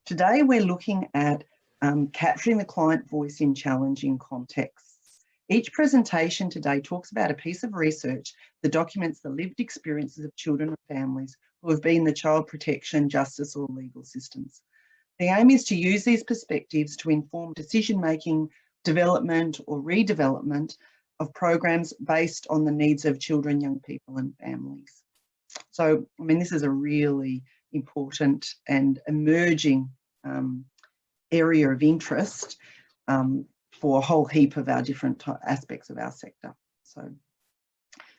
Today we're looking at capturing the client voice in challenging contexts. Each presentation today talks about a piece of research that documents the lived experiences of children and families who have been in the child protection, justice or legal systems. The aim is to use these perspectives to inform decision-making, development or redevelopment of programs based on the needs of children, young people and families. So, I mean, this is a really important and emerging area of interest for a whole heap of our different aspects of our sector. So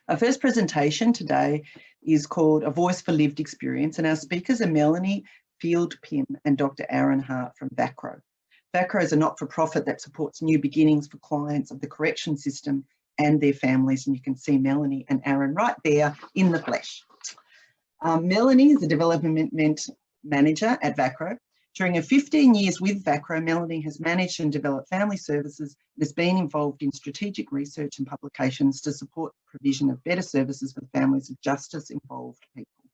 our first presentation today is called A Voice for Lived Experience, and our speakers are Melanie Field Pimm and Dr Aaron Hart from VACRO. VACRO is a not-for-profit that supports new beginnings for clients of the correction system and their families, and you can see Melanie and Aaron right there in the flesh. Melanie is the development manager at VACRO. During her 15 years with VACRO, Melanie has managed and developed family services and has been involved in strategic research and publications to support the provision of better services for the families of justice-involved people.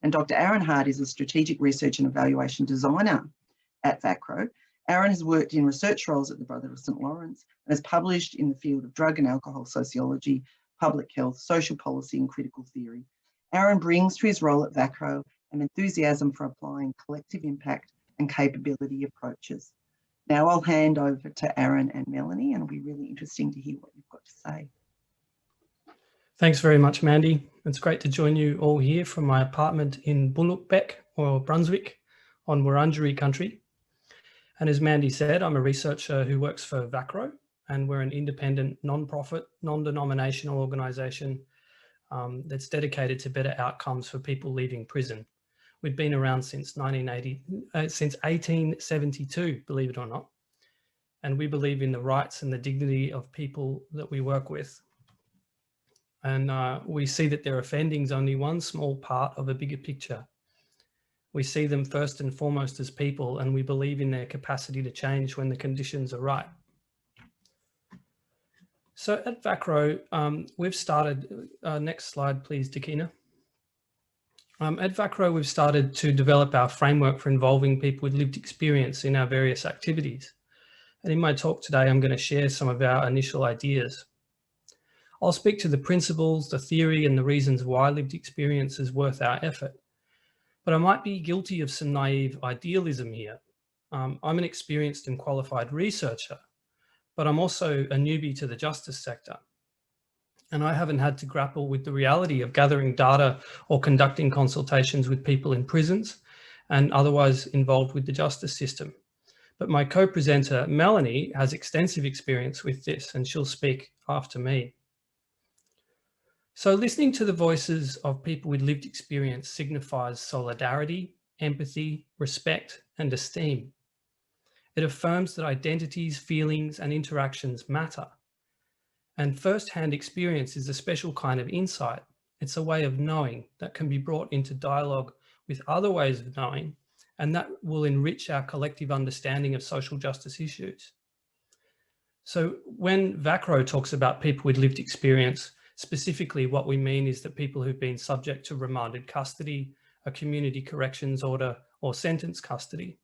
And Dr Aaron Hart is a strategic research and evaluation designer at VACRO. Aaron has worked in research roles at the Brotherhood of St Lawrence and has published in the field of drug and alcohol sociology, public health, social policy and critical theory. Aaron brings to his role at VACRO an enthusiasm for applying collective impact and capability approaches. Now I'll hand over to Aaron and Melanie, and it'll be really interesting to hear what you've got to say. Thanks very much, Mandy. It's great to join you all here from my apartment in Bullockbeck or Brunswick on Wurundjeri country. And as Mandy said, I'm a researcher who works for VACRO, and we're an independent, non-profit, non-denominational organisation that's dedicated to better outcomes for people leaving prison. We've been around since 1872, believe it or not. And we believe in the rights and the dignity of people that we work with. And we see that their offending is only one small part of a bigger picture. We see them first and foremost as people, and we believe in their capacity to change when the conditions are right. So at VACRO, we've started, next slide please, Dakina. At VACRO, we've started to develop our framework for involving people with lived experience in our various activities. And in my talk today, I'm going to share some of our initial ideas. I'll speak to the principles, the theory, and the reasons why lived experience is worth our effort. But I might be guilty of some naive idealism here. I'm an experienced and qualified researcher, but I'm also a newbie to the justice sector. And I haven't had to grapple with the reality of gathering data or conducting consultations with people in prisons and otherwise involved with the justice system. But my co-presenter, Melanie, has extensive experience with this, and she'll speak after me. So listening to the voices of people with lived experience signifies solidarity, empathy, respect, and esteem. It affirms that identities, feelings, and interactions matter. And first-hand experience is a special kind of insight. It's a way of knowing that can be brought into dialogue with other ways of knowing, and that will enrich our collective understanding of social justice issues. So when VACRO talks about people with lived experience, specifically what we mean is that people who've been subject to remanded custody, a community corrections order, or sentence custody.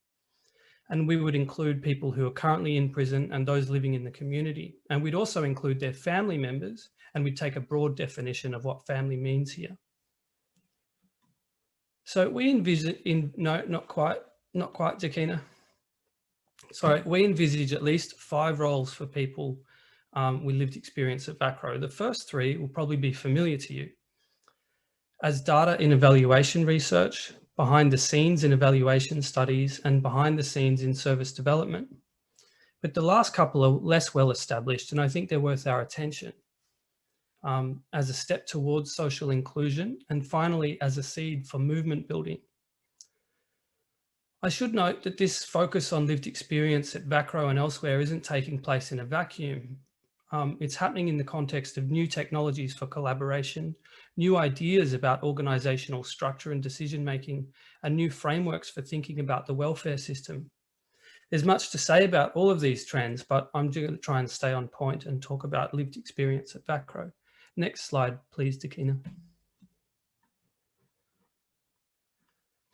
And we would include people who are currently in prison and those living in the community. And we'd also include their family members, and we'd take a broad definition of what family means here. So we envisage, not quite, Jakina. Sorry, we envisage at least 5 roles for people with lived experience at VACRO. The first 3 will probably be familiar to you. As data in evaluation research, behind the scenes in evaluation studies, and behind the scenes in service development. But the last couple are less well established, and I think they're worth our attention as a step towards social inclusion, and finally as a seed for movement building. I should note that this focus on lived experience at VACRO and elsewhere isn't taking place in a vacuum. It's happening in the context of new technologies for collaboration, new ideas about organisational structure and decision-making, and new frameworks for thinking about the welfare system. There's much to say about all of these trends, but I'm going to try and stay on point and talk about lived experience at VACRO. Next slide, please, Dakina.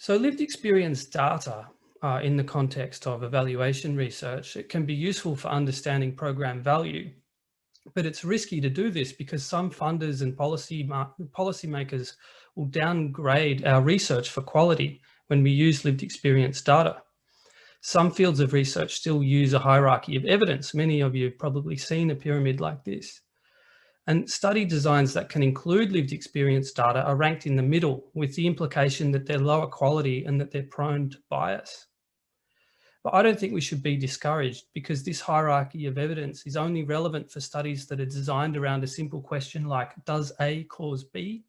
So lived experience data in the context of evaluation research. It can be useful for understanding program value, but it's risky to do this because some funders and policymakers will downgrade our research for quality when we use lived experience data. Some fields of research still use a hierarchy of evidence. Many of you have probably seen a pyramid like this. And study designs that can include lived experience data are ranked in the middle, with the implication that they're lower quality and that they're prone to bias. But I don't think we should be discouraged, because this hierarchy of evidence is only relevant for studies that are designed around a simple question like, does A cause B?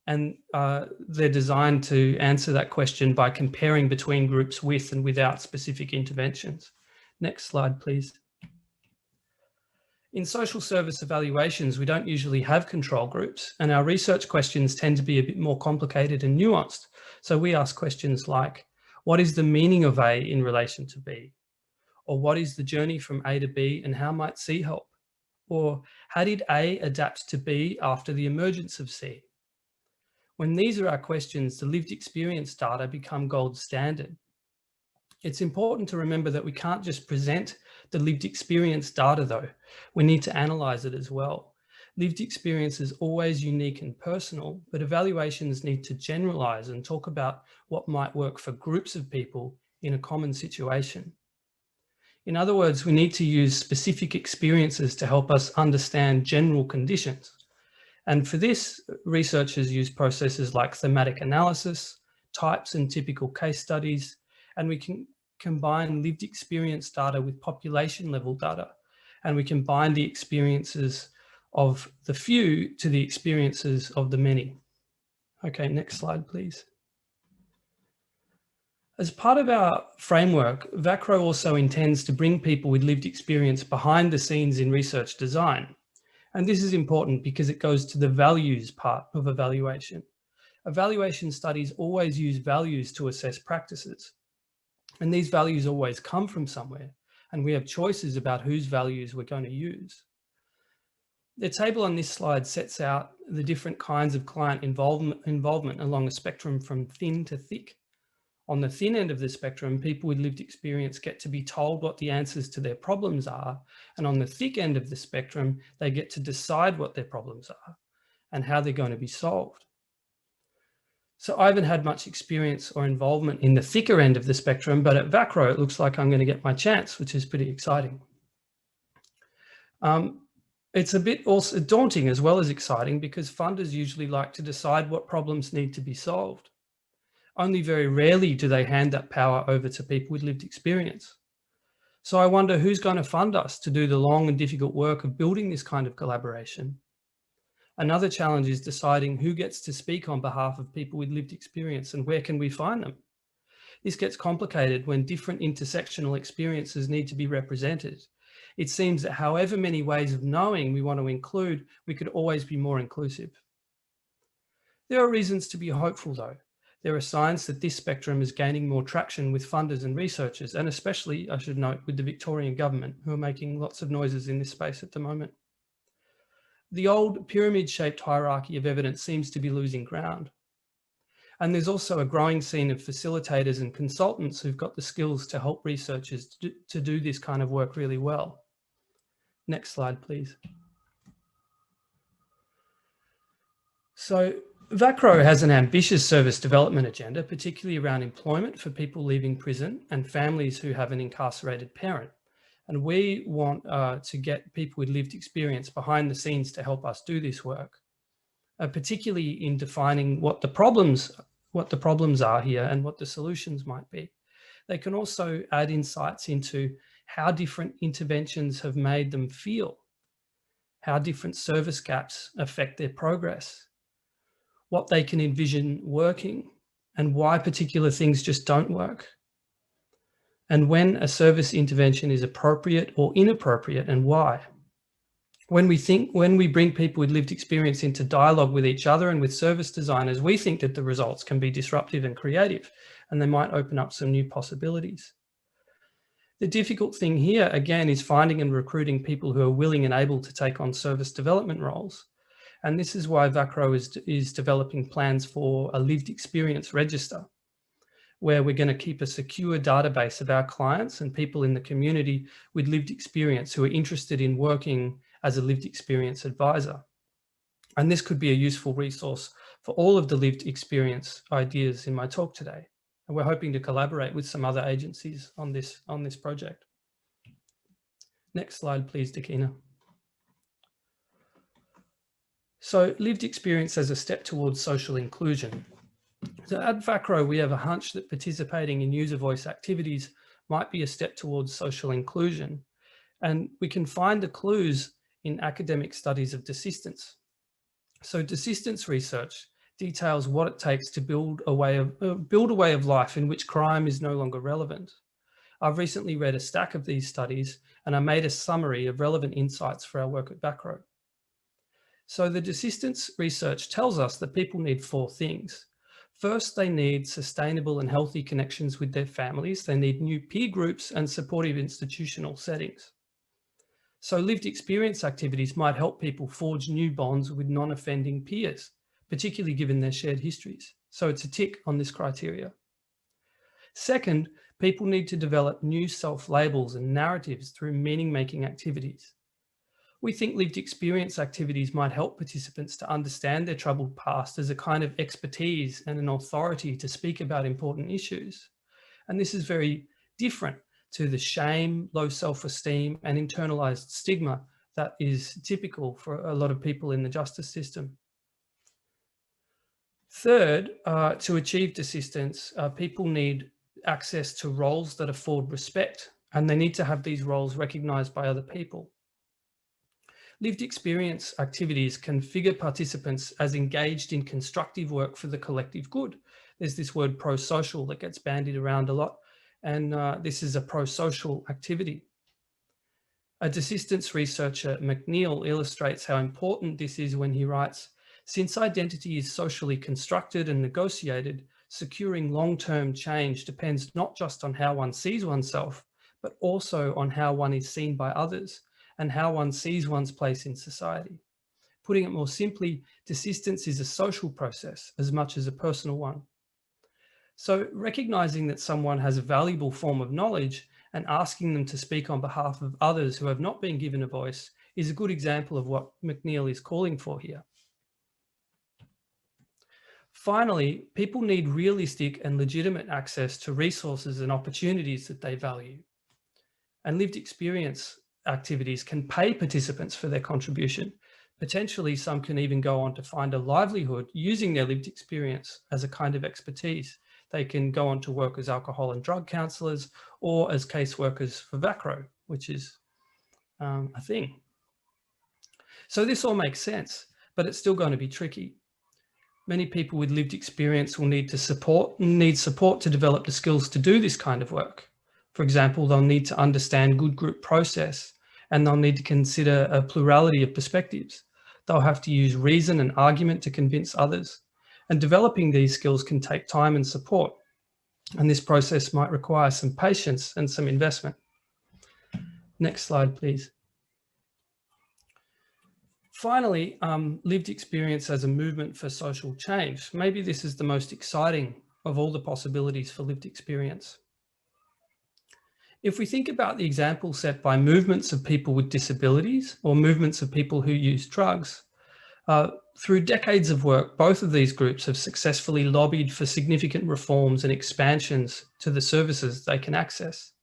And they're designed to answer that question by comparing between groups with and without specific interventions. Next slide, please. In social service evaluations, we don't usually have control groups, and our research questions tend to be a bit more complicated and nuanced. So we ask questions like, what is the meaning of A in relation to B? Or what is the journey from A to B and how might C help? Or how did A adapt to B after the emergence of C? When these are our questions, the lived experience data become gold standard. It's important to remember that we can't just present the lived experience data though. We need to analyze it as well. Lived experience is always unique and personal, but evaluations need to generalize and talk about what might work for groups of people in a common situation. In other words, we need to use specific experiences to help us understand general conditions. And for this, researchers use processes like thematic analysis, types and typical case studies, and we can combine lived experience data with population level data, and we can bind the experiences of the few to the experiences of the many. Okay, next slide, please. As part of our framework, VACRO also intends to bring people with lived experience behind the scenes in research design. And this is important because it goes to the values part of evaluation. Evaluation studies always use values to assess practices. And these values always come from somewhere, and we have choices about whose values we're going to use. The table on this slide sets out the different kinds of client involvement along a spectrum from thin to thick. On the thin end of the spectrum, people with lived experience get to be told what the answers to their problems are. And on the thick end of the spectrum, they get to decide what their problems are and how they're going to be solved. So I haven't had much experience or involvement in the thicker end of the spectrum, but at VACRO, it looks like I'm going to get my chance, which is pretty exciting. It's a bit also daunting as well as exciting, because funders usually like to decide what problems need to be solved. Only very rarely do they hand that power over to people with lived experience. So I wonder who's going to fund us to do the long and difficult work of building this kind of collaboration. Another challenge is deciding who gets to speak on behalf of people with lived experience and where can we find them. This gets complicated when different intersectional experiences need to be represented. It seems that however many ways of knowing we want to include, we could always be more inclusive. There are reasons to be hopeful though. There are signs that this spectrum is gaining more traction with funders and researchers, and especially, I should note, with the Victorian government, who are making lots of noises in this space at the moment. The old pyramid-shaped hierarchy of evidence seems to be losing ground. And there's also a growing scene of facilitators and consultants who've got the skills to help researchers to do this kind of work really well. Next slide, please. So VACRO has an ambitious service development agenda, particularly around employment for people leaving prison and families who have an incarcerated parent. And we want to get people with lived experience behind the scenes to help us do this work, particularly in defining what the problems are here and what the solutions might be. They can also add insights into how different interventions have made them feel, how different service gaps affect their progress, what they can envision working, and why particular things just don't work, and when a service intervention is appropriate or inappropriate and why. When we bring people with lived experience into dialogue with each other and with service designers, we think that the results can be disruptive and creative, and they might open up some new possibilities. The difficult thing here, again, is finding and recruiting people who are willing and able to take on service development roles. And this is why VACRO is developing plans for a lived experience register. where we're going to keep a secure database of our clients and people in the community with lived experience who are interested in working as a lived experience advisor. And this could be a useful resource for all of the lived experience ideas in my talk today. And we're hoping to collaborate with some other agencies on this project. Next slide, please, Dakina. So lived experience as a step towards social inclusion. So at VACRO, we have a hunch that participating in user voice activities might be a step towards social inclusion. And we can find the clues in academic studies of desistance. So desistance research details what it takes to build a way of life in which crime is no longer relevant. I've recently read a stack of these studies and I made a summary of relevant insights for our work at VACRO. So the desistance research tells us that people need 4 things. First, they need sustainable and healthy connections with their families. They need new peer groups and supportive institutional settings. So lived experience activities might help people forge new bonds with non-offending peers, particularly given their shared histories. So it's a tick on this criteria. Second, people need to develop new self-labels and narratives through meaning-making activities. We think lived experience activities might help participants to understand their troubled past as a kind of expertise and an authority to speak about important issues. And this is very different to the shame, low self-esteem, and internalized stigma that is typical for a lot of people in the justice system. Third, to achieve desistance, people need access to roles that afford respect, and they need to have these roles recognized by other people. Lived experience activities configure participants as engaged in constructive work for the collective good. There's this word pro-social that gets bandied around a lot, and this is a pro-social activity. A desistance researcher, McNeil, illustrates how important this is when he writes, "Since identity is socially constructed and negotiated, securing long-term change depends not just on how one sees oneself, but also on how one is seen by others and how one sees one's place in society." Putting it more simply, desistance is a social process as much as a personal one. So recognizing that someone has a valuable form of knowledge and asking them to speak on behalf of others who have not been given a voice is a good example of what McNeil is calling for here. Finally, people need realistic and legitimate access to resources and opportunities that they value. And lived experience activities can pay participants for their contribution. Potentially, some can even go on to find a livelihood using their lived experience as a kind of expertise. They can go on to work as alcohol and drug counsellors or as caseworkers for VACRO, which is a thing. So this all makes sense, but it's still going to be tricky. Many people with lived experience will need support to develop the skills to do this kind of work. For example, they'll need to understand good group process, and they'll need to consider a plurality of perspectives. They'll have to use reason and argument to convince others. And developing these skills can take time and support. And this process might require some patience and some investment. Next slide, please. Finally, lived experience as a movement for social change. Maybe this is the most exciting of all the possibilities for lived experience. If we think about the example set by movements of people with disabilities or movements of people who use drugs, through decades of work, both of these groups have successfully lobbied for significant reforms and expansions to the services they can access.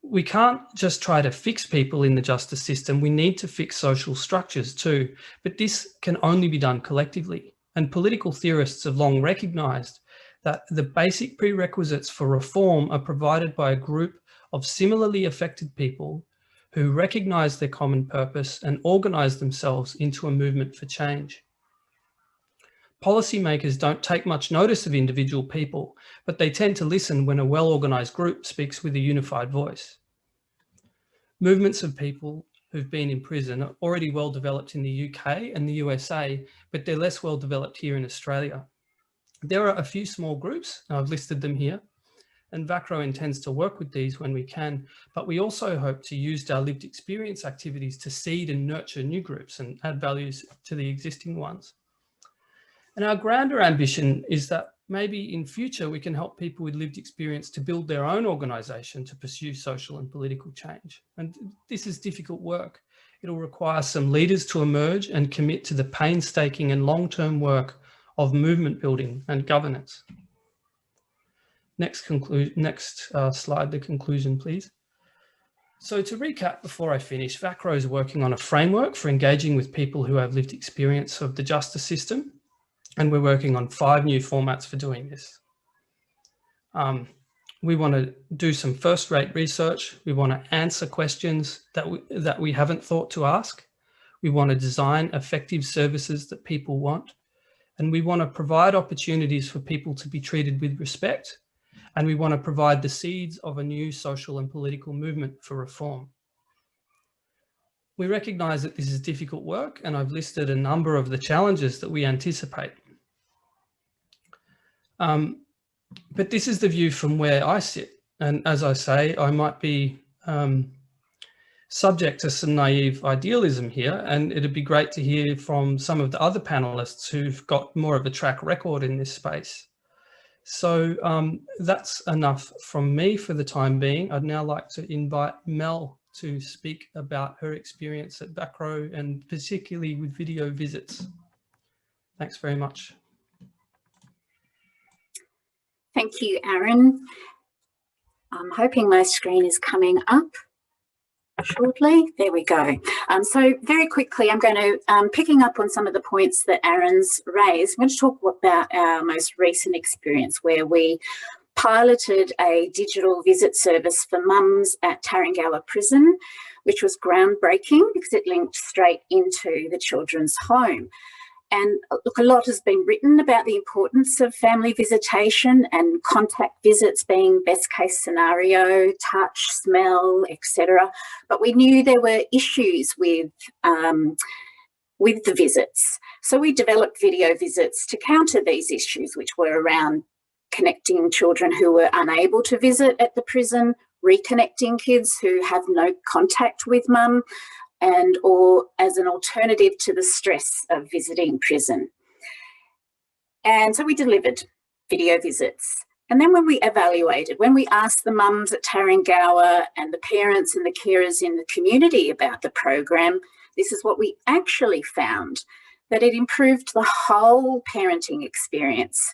We can't just try to fix people in the justice system, we need to fix social structures too, but this can only be done collectively. And political theorists have long recognised that the basic prerequisites for reform are provided by a group of similarly affected people who recognise their common purpose and organise themselves into a movement for change. Policymakers don't take much notice of individual people, but they tend to listen when a well-organised group speaks with a unified voice. Movements of people who've been in prison are already well developed in the UK and the USA, but they're less well developed here in Australia. There are a few small groups, I've listed them here, and VACRO intends to work with these when we can, but we also hope to use our lived experience activities to seed and nurture new groups and add values to the existing ones. And our grander ambition is that maybe in future we can help people with lived experience to build their own organisation to pursue social and political change. And this is difficult work. It'll require some leaders to emerge and commit to the painstaking and long-term work of movement building and governance. Next slide, the conclusion, please. So to recap before I finish, VACRO is working on a framework for engaging with people who have lived experience of the justice system, and we're working on 5 new formats for doing this. We want to do some first-rate research. We want to answer questions that we haven't thought to ask. We want to design effective services that people want. And we want to provide opportunities for people to be treated with respect. And we want to provide the seeds of a new social and political movement for reform. We recognise that this is difficult work, and I've listed a number of the challenges that we anticipate. But this is the view from where I sit. And as I say, I might be subject to some naive idealism here, and it'd be great to hear from some of the other panelists who've got more of a track record in this space. So that's enough from me for the time being. I'd now like to invite Mel to speak about her experience at VACRO and particularly with video visits. Thanks very much. Thank you, Aaron. I'm hoping my screen is coming up shortly. There we go. So very quickly, I'm going to, picking up on some of the points that Aaron's raised, I'm going to talk about our most recent experience where we piloted a digital visit service for mums at Tarrengower Prison, which was groundbreaking because it linked straight into the children's home. And look, a lot has been written about the importance of family visitation and contact visits being best case scenario, touch, smell, etc. But we knew there were issues with the visits. So we developed video visits to counter these issues, which were around connecting children who were unable to visit at the prison, reconnecting kids who have no contact with mum, and or as an alternative to the stress of visiting prison. And so we delivered video visits. And then when we evaluated, when we asked the mums at Tarrengower and the parents and the carers in the community about the program, this is what we actually found, that it improved the whole parenting experience.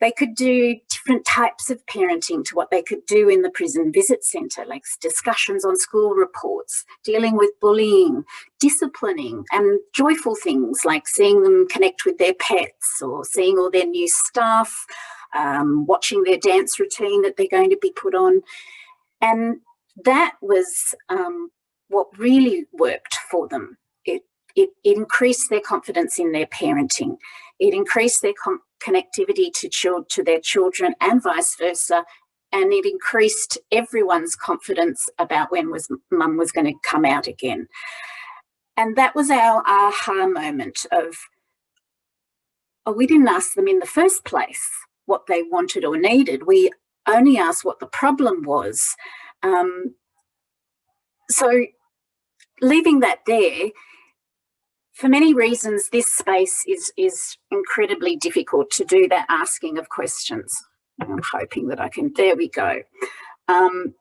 They could do different types of parenting to what they could do in the prison visit centre, like discussions on school reports, dealing with bullying, disciplining, and joyful things like seeing them connect with their pets or seeing all their new stuff, watching their dance routine that they're going to be put on. And that was what really worked for them. It increased their confidence in their parenting. It increased their connectivity to their children and vice versa, and it increased everyone's confidence about when mum was going to come out again. And that was our aha moment of, we didn't ask them in the first place what they wanted or needed. We only asked what the problem was. So leaving that there, for many reasons, this space is incredibly difficult to do that asking of questions. I'm hoping that I can, there we go.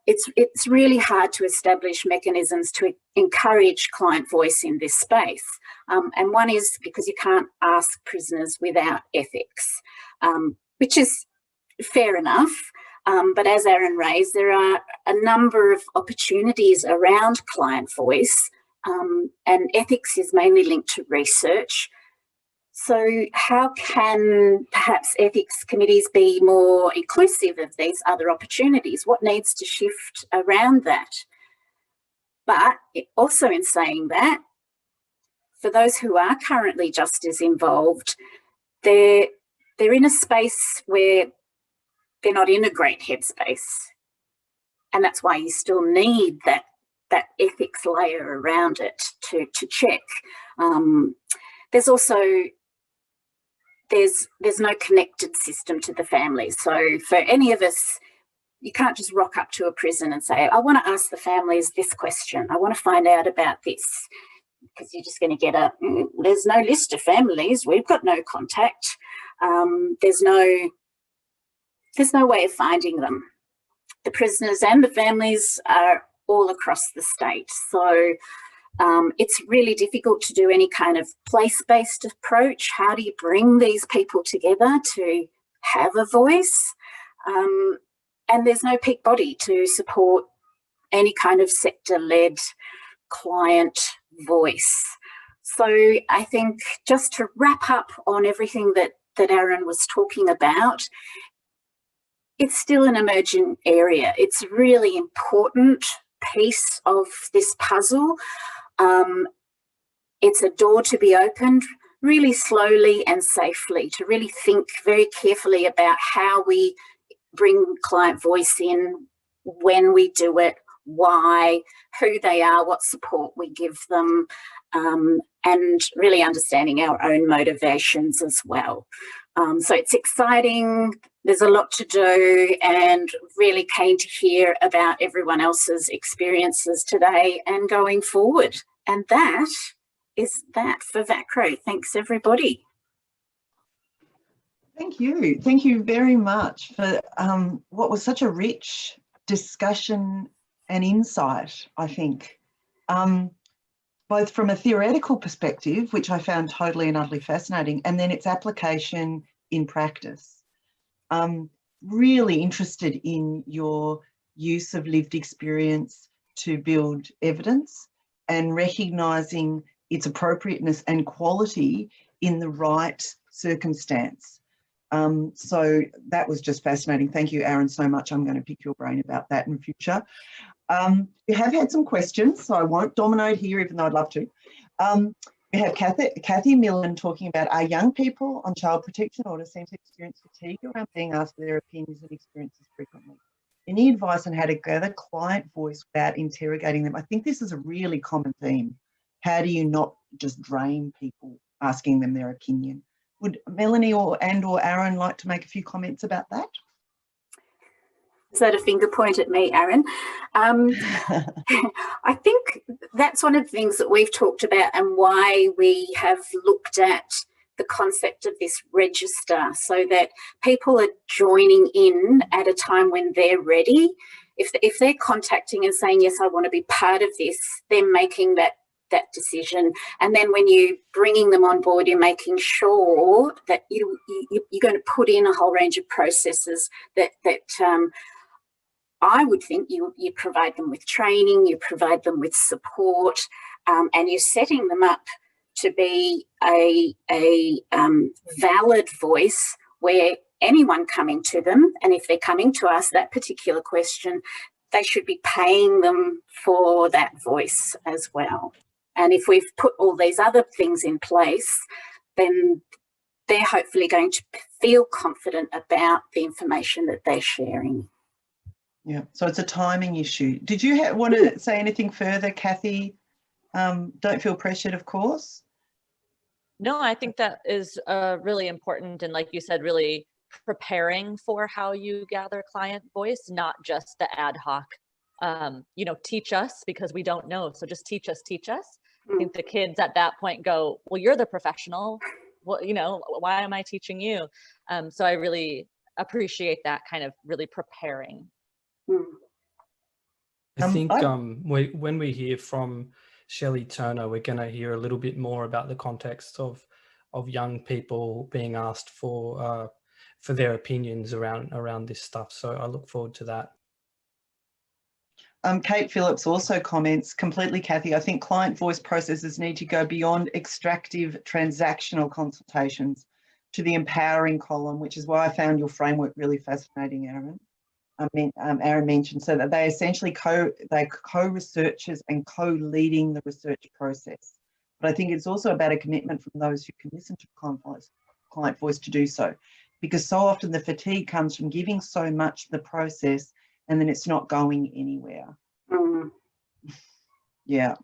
It's really hard to establish mechanisms to encourage client voice in this space. And one is because you can't ask prisoners without ethics, which is fair enough. But as Aaron raised, there are a number of opportunities around client voice. And ethics is mainly linked to research. So how can perhaps ethics committees be more inclusive of these other opportunities? What needs to shift around that? But also in saying that, for those who are currently justice involved, they're in a space where they're not in a great headspace. And that's why you still need that ethics layer around it to check. There's also, there's no connected system to the family. So for any of us, you can't just rock up to a prison and say, I want to ask the families this question. I want to find out about this, because you're just going to get there's no list of families. We've got no contact. There's no there's no way of finding them. The prisoners and the families are all across the state. So it's really difficult to do any kind of place-based approach. How do you bring these people together to have a voice? And there's no peak body to support any kind of sector-led client voice. So I think just to wrap up on everything that Aaron was talking about, it's still an emerging area. It's a really important piece of this puzzle. It's a door to be opened really slowly and safely, to really think very carefully about how we bring client voice in, when we do it, why, who they are, what support we give them, and really understanding our own motivations as well. So it's exciting, there's a lot to do, and really keen to hear about everyone else's experiences today and going forward. And that is that for VACRO. Thanks, everybody. Thank you. Thank you very much for what was such a rich discussion and insight, I think, both from a theoretical perspective, which I found totally and utterly fascinating, and then its application in practice. Really interested in your use of lived experience to build evidence and recognising its appropriateness and quality in the right circumstance. So that was just fascinating. Thank you, Aaron, so much. I'm going to pick your brain about that in future. We have had some questions, so I won't dominate here, even though I'd love to. We have Kathy Millen talking about, our young people on child protection orders seem to experience fatigue around being asked for their opinions and experiences frequently. Any advice on how to gather client voice without interrogating them? I think this is a really common theme. How do you not just drain people asking them their opinion? Would Melanie or Aaron like to make a few comments about that? Is that a finger point at me, Aaron? I think that's one of the things that we've talked about and why we have looked at the concept of this register, so that people are joining in at a time when they're ready. If they're contacting and saying, yes, I want to be part of this, they're making that decision. And then when you're bringing them on board, you're making sure that you're going to put in a whole range of processes that I would think you provide them with training, you provide them with support, and you're setting them up to be a valid voice where anyone coming to them, and if they're coming to ask that particular question, they should be paying them for that voice as well. And if we've put all these other things in place, then they're hopefully going to feel confident about the information that they're sharing. Yeah, so it's a timing issue. Did you want to say anything further, Kathy? Don't feel pressured, of course. No, I think that is really important. And like you said, really preparing for how you gather client voice, not just the ad hoc, teach us because we don't know. So just teach us, teach us. I think the kids at that point go, well, you're the professional. Well, why am I teaching you? So I really appreciate that kind of really preparing. I think when we hear from Shelley Turner, we're going to hear a little bit more about the context of young people being asked for their opinions around this stuff. So I look forward to that. Kate Phillips also comments, completely, Kathy, I think client voice processes need to go beyond extractive transactional consultations to the empowering column, which is why I found your framework really fascinating, Aaron. Aaron mentioned, so that they essentially co-researchers and co-leading the research process. But I think it's also about a commitment from those who can listen to client voice to do so, because so often the fatigue comes from giving so much the process and then it's not going anywhere. Yeah.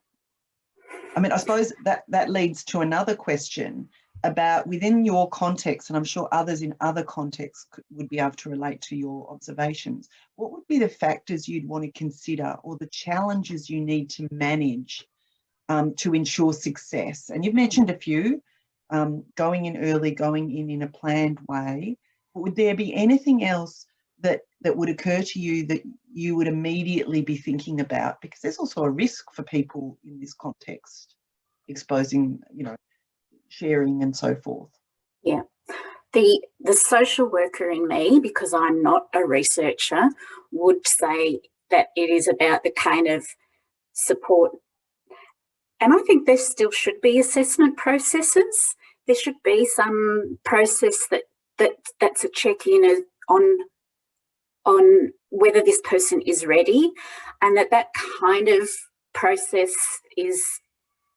I mean, I suppose that leads to another question about, within your context, and I'm sure others in other contexts would be able to relate to your observations, what would be the factors you'd want to consider or the challenges you need to manage to ensure success? And you've mentioned a few, going in early, going in a planned way, but would there be anything else that would occur to you that you would immediately be thinking about? Because there's also a risk for people in this context, exposing, you know, sharing and so forth. Yeah. The social worker in me, because I'm not a researcher, would say that it is about the kind of support. And I think there still should be assessment processes. There should be some process that's a check-in on whether this person is ready, and that kind of process is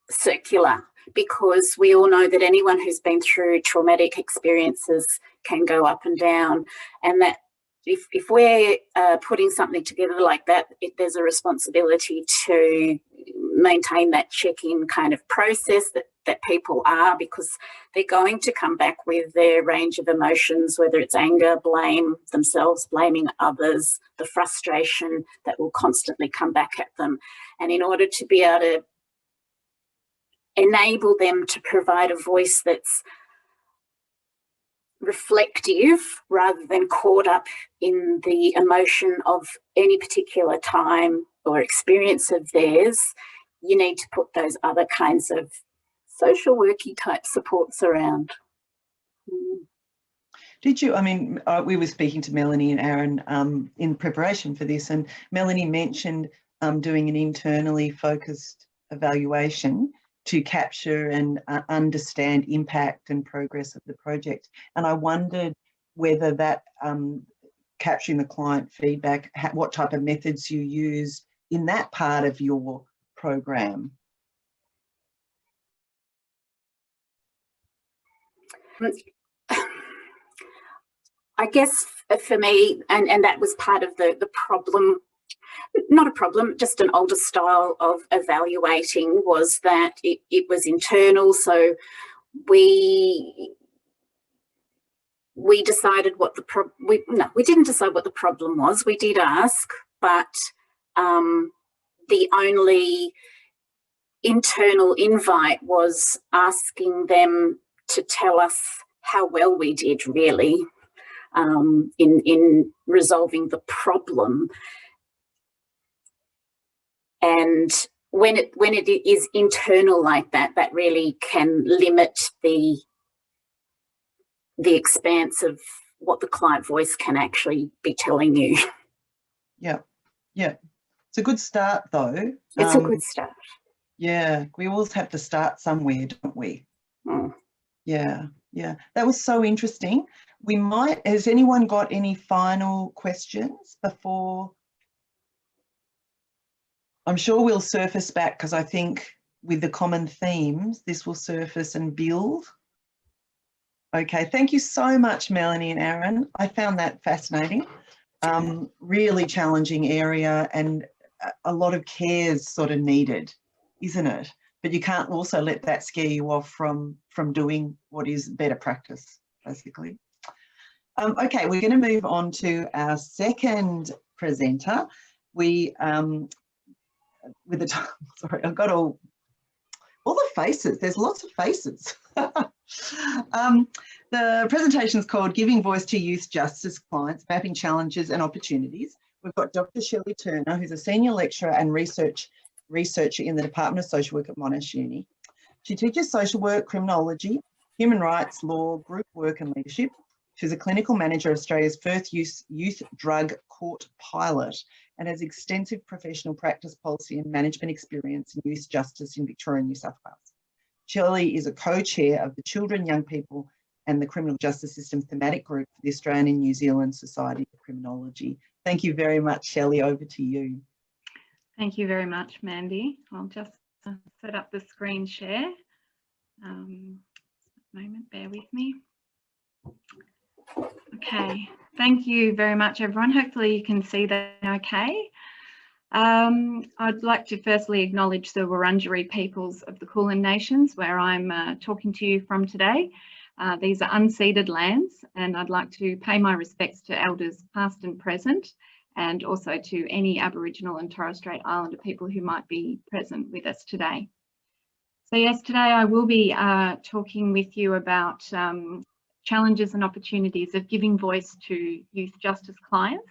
circular, because we all know that anyone who's been through traumatic experiences can go up and down, and that if we're putting something together like that, there's a responsibility to maintain that check-in kind of process that people are, because they're going to come back with their range of emotions, whether it's anger, blame themselves, blaming others, the frustration that will constantly come back at them. And in order to be able to enable them to provide a voice that's reflective rather than caught up in the emotion of any particular time or experience of theirs, you need to put those other kinds of social worky type supports around. Did you, I mean, we were speaking to Melanie and Aaron in preparation for this, and Melanie mentioned doing an internally focused evaluation to capture and understand impact and progress of the project. And I wondered whether that capturing the client feedback, what type of methods you used in that part of your program. I guess for me, and that was part of the problem, not a problem, just an older style of evaluating, was that it was internal. So we decided what we didn't decide what the problem was. We did ask, but the only internal invite was asking them to tell us how well we did, really, in resolving the problem. And when it is internal like that, that really can limit the expanse of what the client voice can actually be telling you. Yeah, yeah. It's a good start, though. It's a good start. Yeah, we always have to start somewhere, don't we? Mm. Yeah, yeah. That was so interesting. Has anyone got any final questions before? I'm sure we'll surface back, because I think with the common themes, this will surface and build. Okay, thank you so much, Melanie and Aaron. I found that fascinating. Really challenging area, and a lot of care's sort of needed, isn't it? But you can't also let that scare you off from doing what is better practice, basically. Okay, we're going to move on to our second presenter. Sorry, I've got all the faces. There's lots of faces. The presentation is called Giving Voice to Youth Justice Clients, Mapping Challenges and Opportunities. We've got Dr. Shelley Turner, who's a senior lecturer and researcher in the Department of Social Work at Monash Uni. She teaches social work, criminology, human rights, law, group work and leadership. She's a clinical manager of Australia's first youth drug court pilot, and has extensive professional practice, policy and management experience in youth justice in Victoria and New South Wales. Shelley is a co-chair of the Children, Young People and the Criminal Justice System thematic group for the Australian and New Zealand Society of Criminology. Thank you very much, Shelley. Over to you. Thank you very much, Mandy. I'll just set up the screen share. Moment, bear with me. Okay, thank you very much, everyone. Hopefully you can see that okay. I'd like to firstly acknowledge the Wurundjeri peoples of the Kulin Nations, where I'm talking to you from today. These are unceded lands, and I'd like to pay my respects to elders past and present, and also to any Aboriginal and Torres Strait Islander people who might be present with us today. So yes, today I will be talking with you about challenges and opportunities of giving voice to youth justice clients.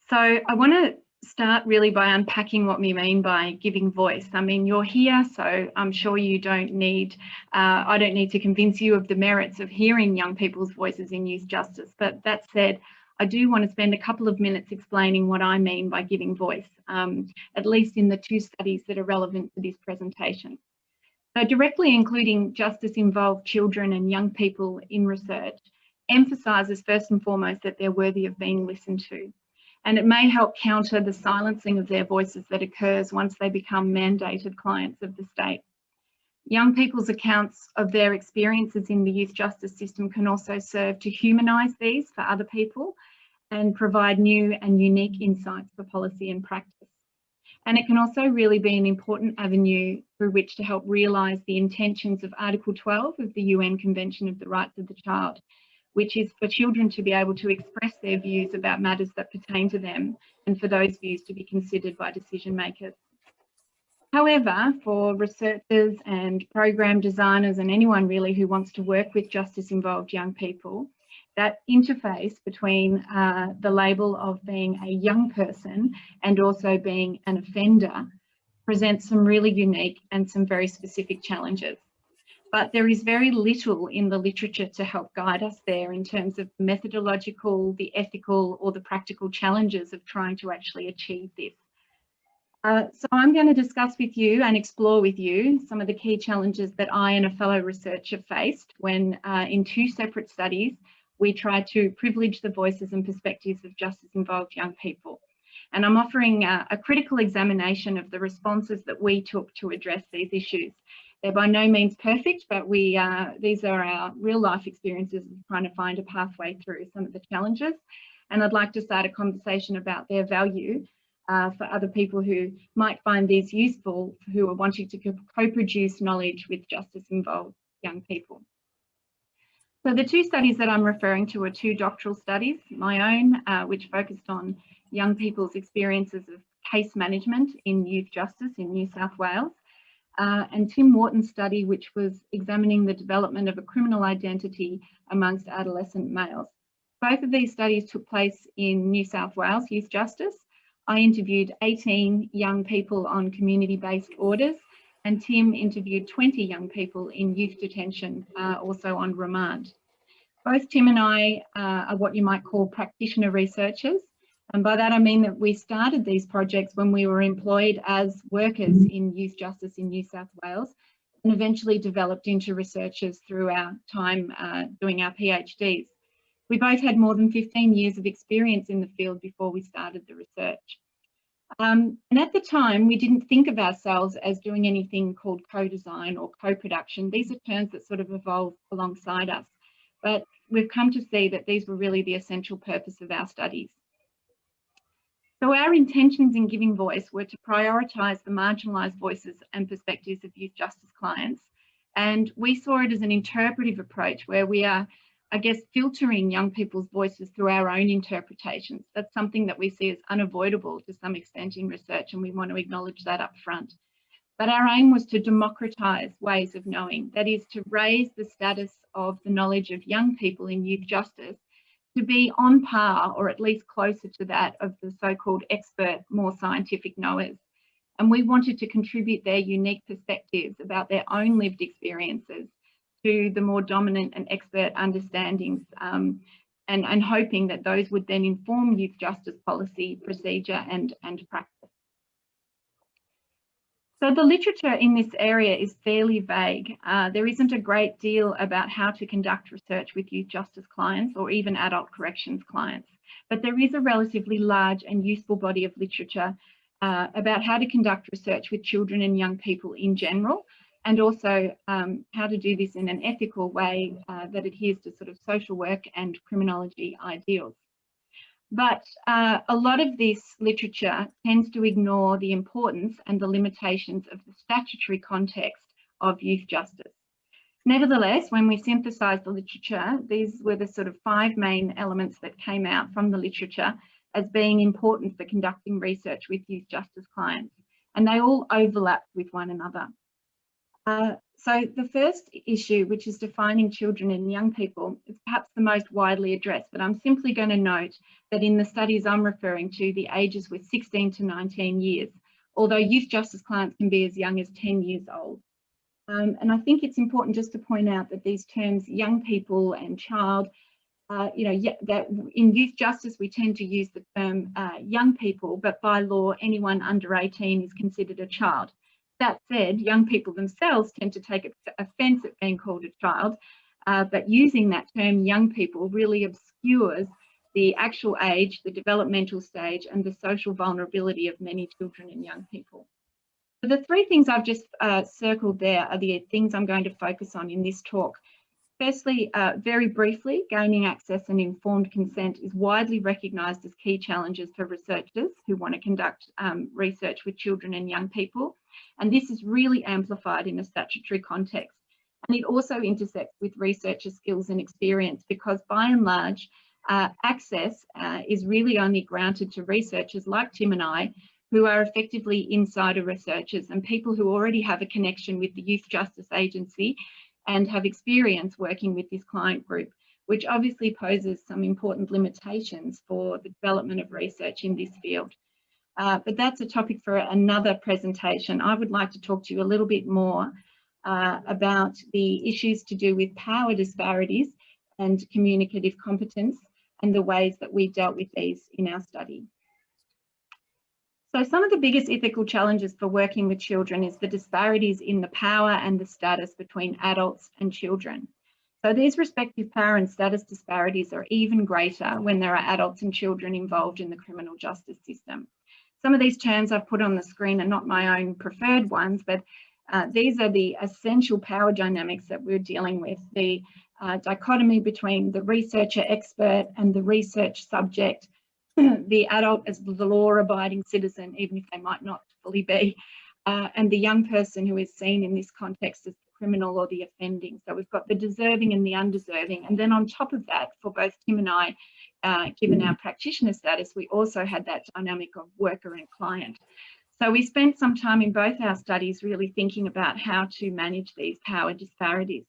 So I want to start really by unpacking what we mean by giving voice. I mean, you're here, so I'm sure you don't need, I don't need to convince you of the merits of hearing young people's voices in youth justice. But that said, I do want to spend a couple of minutes explaining what I mean by giving voice, at least in the 2 studies that are relevant to this presentation. So directly including justice-involved children and young people in research emphasises first and foremost that they're worthy of being listened to. And it may help counter the silencing of their voices that occurs once they become mandated clients of the state. Young people's accounts of their experiences in the youth justice system can also serve to humanise these for other people and provide new and unique insights for policy and practice. And it can also really be an important avenue through which to help realise the intentions of Article 12 of the UN Convention of the Rights of the Child, which is for children to be able to express their views about matters that pertain to them and for those views to be considered by decision makers. However, for researchers and program designers and anyone really who wants to work with justice-involved young people, that interface between the label of being a young person and also being an offender presents some really unique and some very specific challenges. But there is very little in the literature to help guide us there in terms of the methodological, the ethical, or the practical challenges of trying to actually achieve this. So I'm going to discuss with you and explore with you some of the key challenges that I and a fellow researcher faced when in 2 separate studies, we tried to privilege the voices and perspectives of justice-involved young people. And I'm offering a critical examination of the responses that we took to address these issues. They're by no means perfect, but these are our real-life experiences of trying to find a pathway through some of the challenges. And I'd like to start a conversation about their value for other people who might find these useful, who are wanting to co-produce knowledge with justice-involved young people. So the 2 studies that I'm referring to are 2 doctoral studies, my own, which focused on young people's experiences of case management in youth justice in New South Wales, and Tim Wharton's study, which was examining the development of a criminal identity amongst adolescent males. Both of these studies took place in New South Wales youth justice. I interviewed 18 young people on community-based orders, and Tim interviewed 20 young people in youth detention, also on remand. Both Tim and I are what you might call practitioner researchers. And by that I mean that we started these projects when we were employed as workers in youth justice in New South Wales and eventually developed into researchers through our time doing our PhDs. We both had more than 15 years of experience in the field before we started the research. And at the time, we didn't think of ourselves as doing anything called co-design or co-production. These are terms that sort of evolve alongside us. But we've come to see that these were really the essential purpose of our studies. So our intentions in giving voice were to prioritise the marginalised voices and perspectives of youth justice clients. And we saw it as an interpretive approach where we are, I guess, filtering young people's voices through our own interpretations. That's something that we see as unavoidable to some extent in research, and we want to acknowledge that up front. But our aim was to democratise ways of knowing, that is to raise the status of the knowledge of young people in youth justice to be on par or at least closer to that of the so-called expert, more scientific knowers. And we wanted to contribute their unique perspectives about their own lived experiences to the more dominant and expert understandings, and hoping that those would then inform youth justice policy, procedure and practice. So the literature in this area is fairly vague. There isn't a great deal about how to conduct research with youth justice clients or even adult corrections clients, but there is a relatively large and useful body of literature about how to conduct research with children and young people in general, and also how to do this in an ethical way that adheres to sort of social work and criminology ideals. But a lot of this literature tends to ignore the importance and the limitations of the statutory context of youth justice. Nevertheless, when we synthesised the literature, these were the sort of 5 main elements that came out from the literature as being important for conducting research with youth justice clients, and they all overlap with one another. So the first issue, which is defining children and young people, is perhaps the most widely addressed, but I'm simply going to note that in the studies I'm referring to, the ages were 16 to 19 years, although youth justice clients can be as young as 10 years old. And I think it's important just to point out that these terms, young people and child, that in youth justice, we tend to use the term young people, but by law, anyone under 18 is considered a child. That said, young people themselves tend to take offence at being called a child, but using that term young people really obscures the actual age, the developmental stage, and the social vulnerability of many children and young people. So the three things I've just circled there are the things I'm going to focus on in this talk. Firstly, very briefly, gaining access and informed consent is widely recognised as key challenges for researchers who want to conduct research with children and young people. And this is really amplified in a statutory context. And it also intersects with researcher skills and experience because by and large, access is really only granted to researchers like Tim and I, who are effectively insider researchers and people who already have a connection with the Youth Justice Agency and have experience working with this client group, which obviously poses some important limitations for the development of research in this field. But that's a topic for another presentation. I would like to talk to you a little bit more about the issues to do with power disparities and communicative competence and the ways that we dealt with these in our study. So some of the biggest ethical challenges for working with children is the disparities in the power and the status between adults and children. So these respective power and status disparities are even greater when there are adults and children involved in the criminal justice system. Some of these terms I've put on the screen are not my own preferred ones, but these are the essential power dynamics that we're dealing with. The dichotomy between the researcher expert and the research subject, the adult as the law-abiding citizen, even if they might not fully be, and the young person who is seen in this context as the criminal or the offending. So we've got the deserving and the undeserving. And then on top of that, for both Tim and I, given our practitioner status, we also had that dynamic of worker and client. So we spent some time in both our studies really thinking about how to manage these power disparities.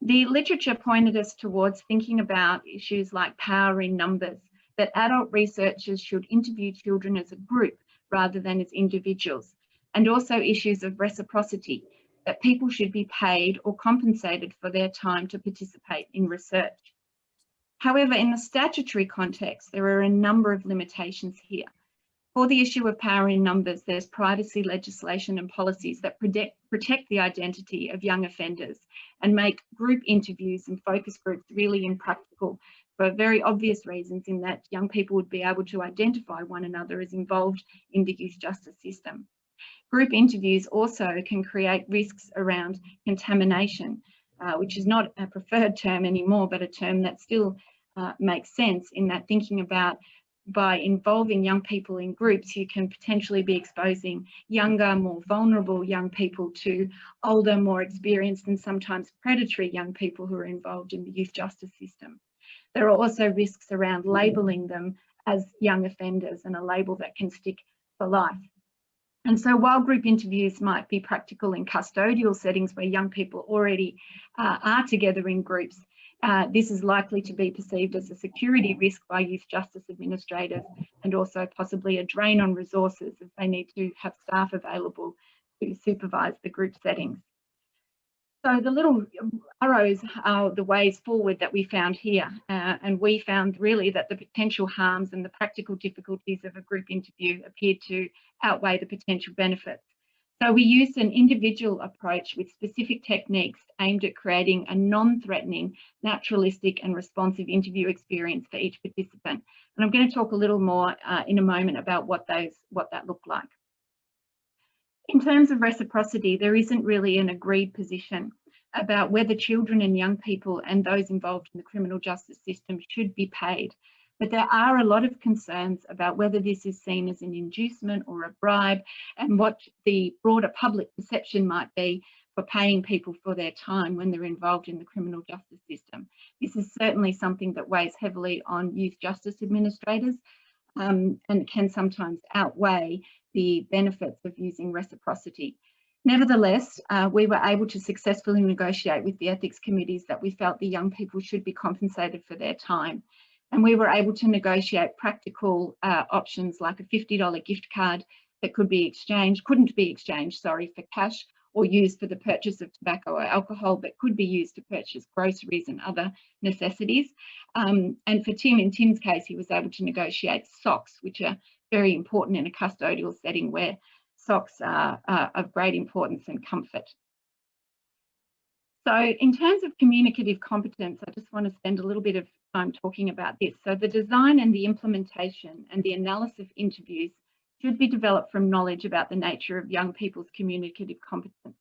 The literature pointed us towards thinking about issues like power in numbers, that adult researchers should interview children as a group rather than as individuals, and also issues of reciprocity, that people should be paid or compensated for their time to participate in research. However, in the statutory context, there are a number of limitations here. For the issue of power in numbers, there's privacy legislation and policies that protect the identity of young offenders and make group interviews and focus groups really impractical for very obvious reasons, in that young people would be able to identify one another as involved in the youth justice system. Group interviews also can create risks around contamination, which is not a preferred term anymore, but a term that still makes sense, in that thinking about by involving young people in groups, you can potentially be exposing younger, more vulnerable young people to older, more experienced and sometimes predatory young people who are involved in the youth justice system. There are also risks around labelling them as young offenders, and a label that can stick for life. And so while group interviews might be practical in custodial settings where young people already are together in groups, this is likely to be perceived as a security risk by youth justice administrators, and also possibly a drain on resources as they need to have staff available to supervise the group settings. So the little arrows are the ways forward that we found here, and we found really that the potential harms and the practical difficulties of a group interview appeared to outweigh the potential benefits. So we used an individual approach with specific techniques aimed at creating a non-threatening, naturalistic and responsive interview experience for each participant. And I'm going to talk a little more in a moment about what that looked like. In terms of reciprocity, there isn't really an agreed position about whether children and young people and those involved in the criminal justice system should be paid. But there are a lot of concerns about whether this is seen as an inducement or a bribe, and what the broader public perception might be for paying people for their time when they're involved in the criminal justice system. This is certainly something that weighs heavily on youth justice administrators and can sometimes outweigh the benefits of using reciprocity. Nevertheless, we were able to successfully negotiate with the ethics committees that we felt the young people should be compensated for their time. And we were able to negotiate practical options like a $50 gift card that couldn't be exchanged, for cash or used for the purchase of tobacco or alcohol, but could be used to purchase groceries and other necessities. And for Tim, in Tim's case, he was able to negotiate socks, which are very important in a custodial setting where socks are of great importance and comfort. So in terms of communicative competence, I just want to spend a little bit of time talking about this. So the design and the implementation and the analysis of interviews should be developed from knowledge about the nature of young people's communicative competence.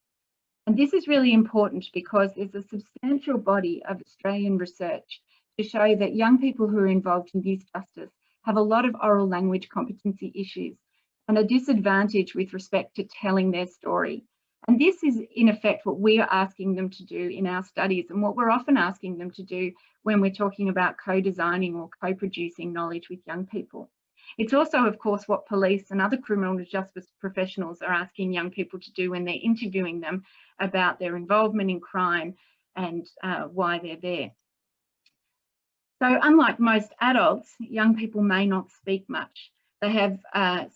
And this is really important because there's a substantial body of Australian research to show that young people who are involved in youth justice have a lot of oral language competency issues and a disadvantage with respect to telling their story. And this is in effect what we are asking them to do in our studies and what we're often asking them to do when we're talking about co-designing or co-producing knowledge with young people. It's also, of course, what police and other criminal justice professionals are asking young people to do when they're interviewing them about their involvement in crime and why they're there. So unlike most adults, young people may not speak much. They have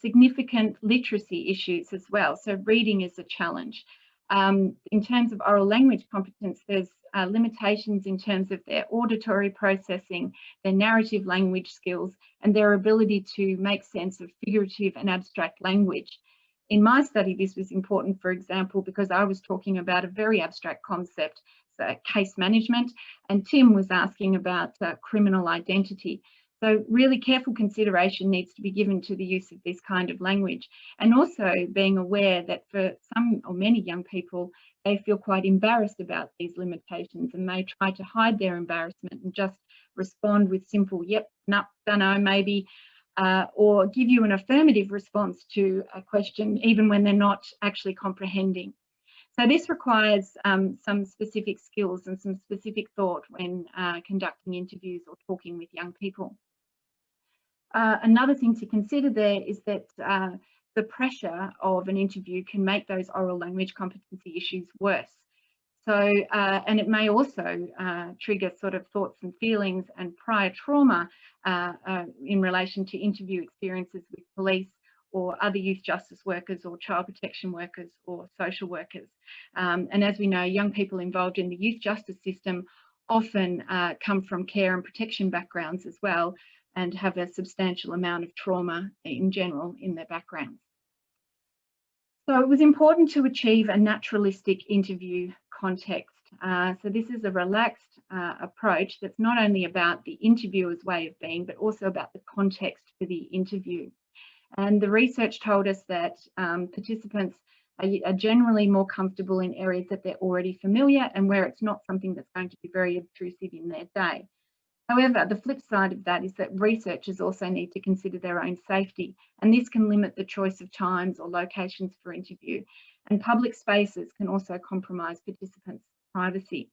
significant literacy issues as well. So reading is a challenge. In terms of oral language competence, there's limitations in terms of their auditory processing, their narrative language skills, and their ability to make sense of figurative and abstract language. In my study, this was important, for example, because I was talking about a very abstract concept, so case management, and Tim was asking about criminal identity. So really careful consideration needs to be given to the use of this kind of language, and also being aware that for some or many young people, they feel quite embarrassed about these limitations and may try to hide their embarrassment and just respond with simple, yep, no, don't know, maybe, or give you an affirmative response to a question, even when they're not actually comprehending. So this requires some specific skills and some specific thought when conducting interviews or talking with young people. Another thing to consider there is that the pressure of an interview can make those oral language competency issues worse. So, and it may also trigger sort of thoughts and feelings and prior trauma in relation to interview experiences with police or other youth justice workers or child protection workers or social workers. And as we know, young people involved in the youth justice system often come from care and protection backgrounds as well, and have a substantial amount of trauma in general in their backgrounds. So it was important to achieve a naturalistic interview context. So this is a relaxed approach that's not only about the interviewer's way of being, but also about the context for the interview. And the research told us that participants are generally more comfortable in areas that they're already familiar and where it's not something that's going to be very obtrusive in their day. However, the flip side of that is that researchers also need to consider their own safety, and this can limit the choice of times or locations for interview. And public spaces can also compromise participants' privacy.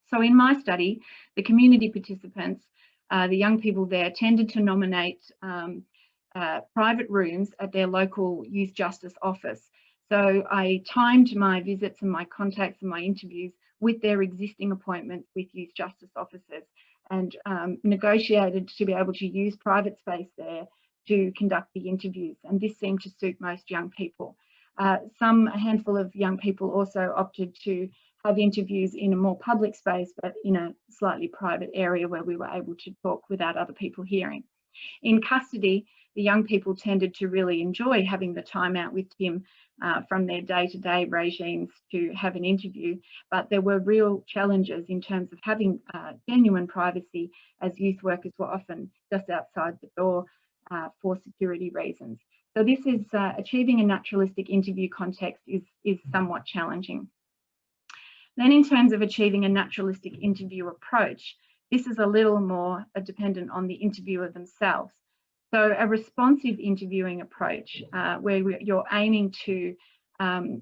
So in my study, the community participants, the young people there, tended to nominate private rooms at their local youth justice office. So I timed my visits and my contacts and my interviews with their existing appointments with youth justice officers, and negotiated to be able to use private space there to conduct the interviews. And this seemed to suit most young people. A handful of young people also opted to have interviews in a more public space, but in a slightly private area where we were able to talk without other people hearing. In custody, the young people tended to really enjoy having the time out with Tim from their day-to-day regimes to have an interview, but there were real challenges in terms of having genuine privacy, as youth workers were often just outside the door for security reasons. So this is achieving a naturalistic interview context is somewhat challenging. Then in terms of achieving a naturalistic interview approach, this is a little more dependent on the interviewer themselves. So a responsive interviewing approach where you're aiming to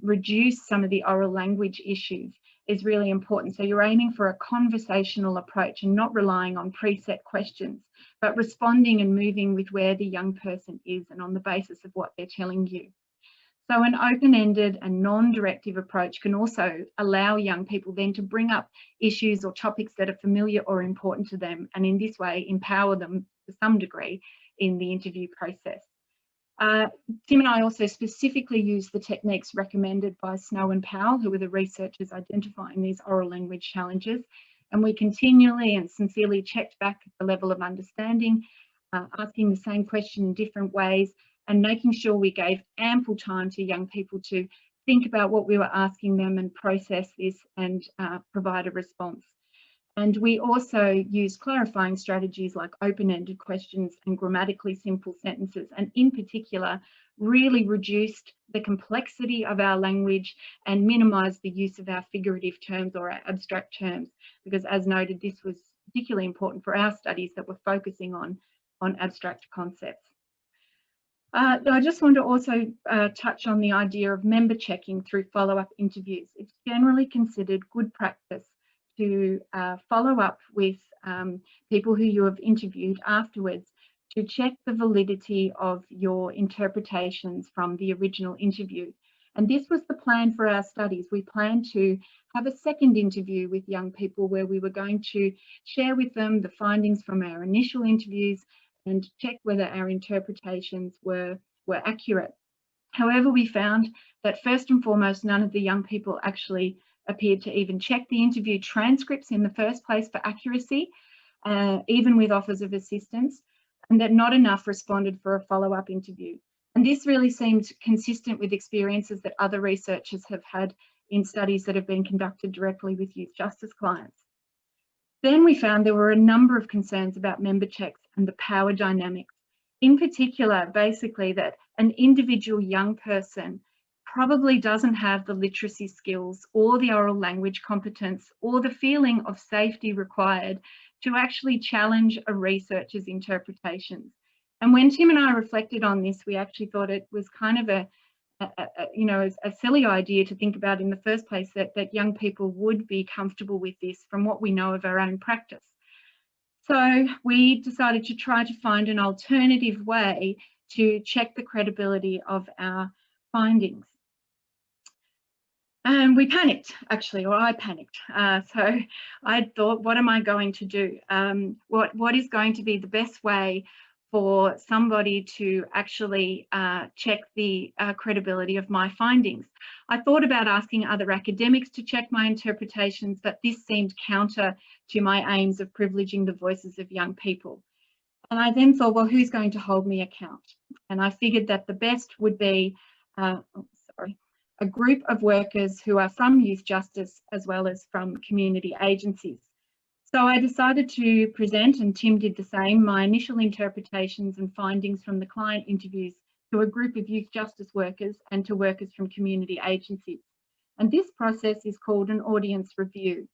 reduce some of the oral language issues is really important. So you're aiming for a conversational approach and not relying on preset questions, but responding and moving with where the young person is and on the basis of what they're telling you. So an open-ended and non-directive approach can also allow young people then to bring up issues or topics that are familiar or important to them, and in this way empower them to some degree in the interview process. Tim and I also specifically use the techniques recommended by Snow and Powell, who are the researchers identifying these oral language challenges, and we continually and sincerely checked back the level of understanding, asking the same question in different ways, and making sure we gave ample time to young people to think about what we were asking them and process this and provide a response. And we also used clarifying strategies like open-ended questions and grammatically simple sentences, and in particular really reduced the complexity of our language and minimised the use of our figurative terms or our abstract terms, because as noted, this was particularly important for our studies that were focusing on abstract concepts. I just want to also touch on the idea of member checking through follow-up interviews. It's generally considered good practice to follow up with people who you have interviewed afterwards to check the validity of your interpretations from the original interview. And this was the plan for our studies. We planned to have a second interview with young people where we were going to share with them the findings from our initial interviews and check whether our interpretations were accurate. However, we found that first and foremost, none of the young people actually appeared to even check the interview transcripts in the first place for accuracy, even with offers of assistance, and that not enough responded for a follow-up interview. And this really seemed consistent with experiences that other researchers have had in studies that have been conducted directly with youth justice clients. Then we found there were a number of concerns about member checks and the power dynamics. In particular, basically that an individual young person probably doesn't have the literacy skills or the oral language competence or the feeling of safety required to actually challenge a researcher's interpretations. And when Tim and I reflected on this, we actually thought it was kind of a silly idea to think about in the first place, that young people would be comfortable with this from what we know of our own practice. So we decided to try to find an alternative way to check the credibility of our findings. And we panicked, actually, or I panicked. So I thought, what am I going to do? What is going to be the best way for somebody to actually check the credibility of my findings? I thought about asking other academics to check my interpretations, but this seemed counter to my aims of privileging the voices of young people. And I then thought, well, who's going to hold me account? And I figured that the best would be a group of workers who are from youth justice as well as from community agencies. So I decided to present, and Tim did the same, my initial interpretations and findings from the client interviews to a group of youth justice workers and to workers from community agencies. And this process is called an audience review.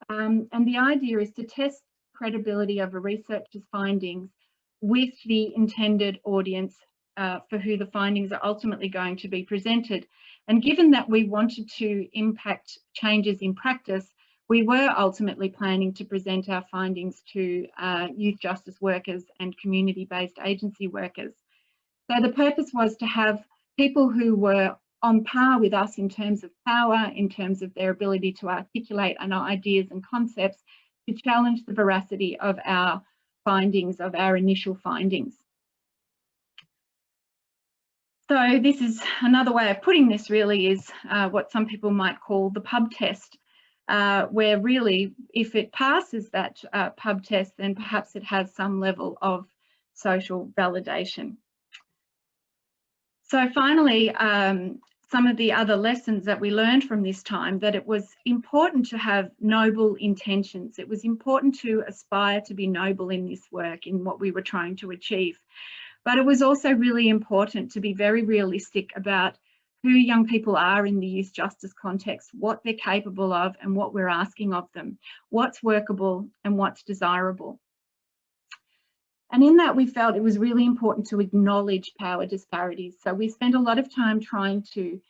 And the idea is to test credibility of a researcher's findings with the intended audience for who the findings are ultimately going to be presented. And given that we wanted to impact changes in practice, we were ultimately planning to present our findings to youth justice workers and community-based agency workers. So the purpose was to have people who were on par with us in terms of power, in terms of their ability to articulate our ideas and concepts, to challenge the veracity of our findings, of our initial findings. So this is another way of putting this, really, is what some people might call the pub test, where really, if it passes that pub test, then perhaps it has some level of social validation. So finally, some of the other lessons that we learned from this time, that it was important to have noble intentions. It was important to aspire to be noble in this work, in what we were trying to achieve. But it was also really important to be very realistic about who young people are in the youth justice context, what they're capable of and what we're asking of them, what's workable and what's desirable. And in that, we felt it was really important to acknowledge power disparities. So we spent a lot of time trying to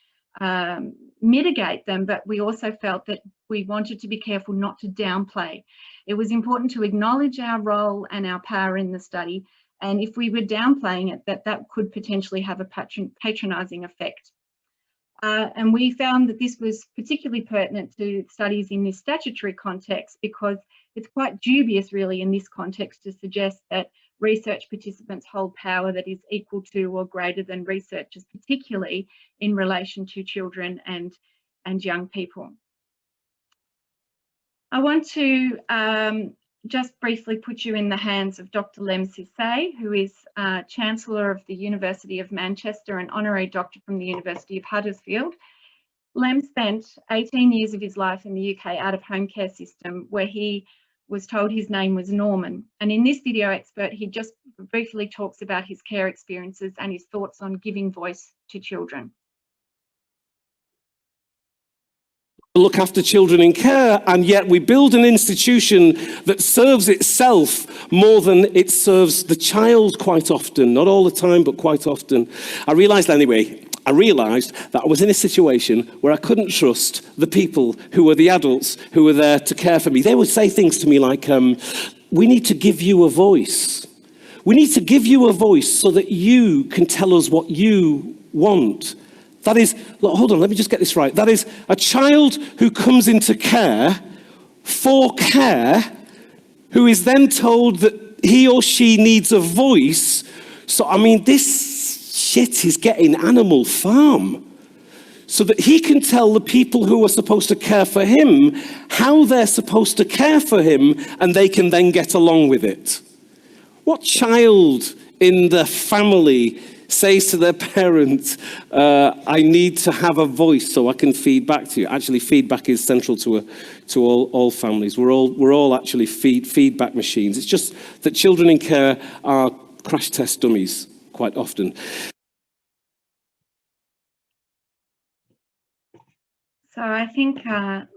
mitigate them, but we also felt that we wanted to be careful not to downplay. It was important to acknowledge our role and our power in the study. And if we were downplaying it, that could potentially have a patronising effect. And we found that this was particularly pertinent to studies in this statutory context, because it's quite dubious really in this context to suggest that research participants hold power that is equal to or greater than researchers, particularly in relation to children and young people. I want to just briefly put you in the hands of Dr. Lem Sisay, who is Chancellor of the University of Manchester and Honorary Doctor from the University of Huddersfield. Lem spent 18 years of his life in the UK out-of-home care system, where he was told his name was Norman. And in this video expert, he just briefly talks about his care experiences and his thoughts on giving voice to children. Look after children in care, and yet we build an institution that serves itself more than it serves the child quite often. Not all the time, but quite often. I realised that I was in a situation where I couldn't trust the people who were the adults who were there to care for me. They would say things to me like, we need to give you a voice. We need to give you a voice so that you can tell us what you want. That is, look, hold on, let me just get this right. That is a child who comes into care for care, who is then told that he or she needs a voice. So, I mean, this shit is getting Animal Farm. So that he can tell the people who are supposed to care for him how they're supposed to care for him, and they can then get along with it. What child in the family says to their parent, I need to have a voice so I can feed back to you? Actually, feedback is central to all families. We're all actually feedback machines. It's just that children in care are crash test dummies quite often. So I think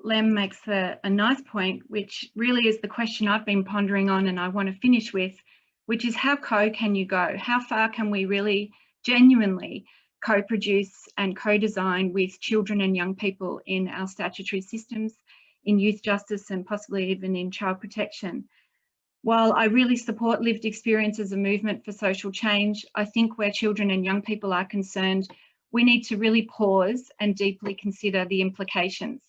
Lem makes a nice point, which really is the question I've been pondering on and I want to finish with, which is how can you go? How far can we really genuinely co-produce and co-design with children and young people in our statutory systems, in youth justice, and possibly even in child protection? While I really support lived experience as a movement for social change, I think where children and young people are concerned, we need to really pause and deeply consider the implications.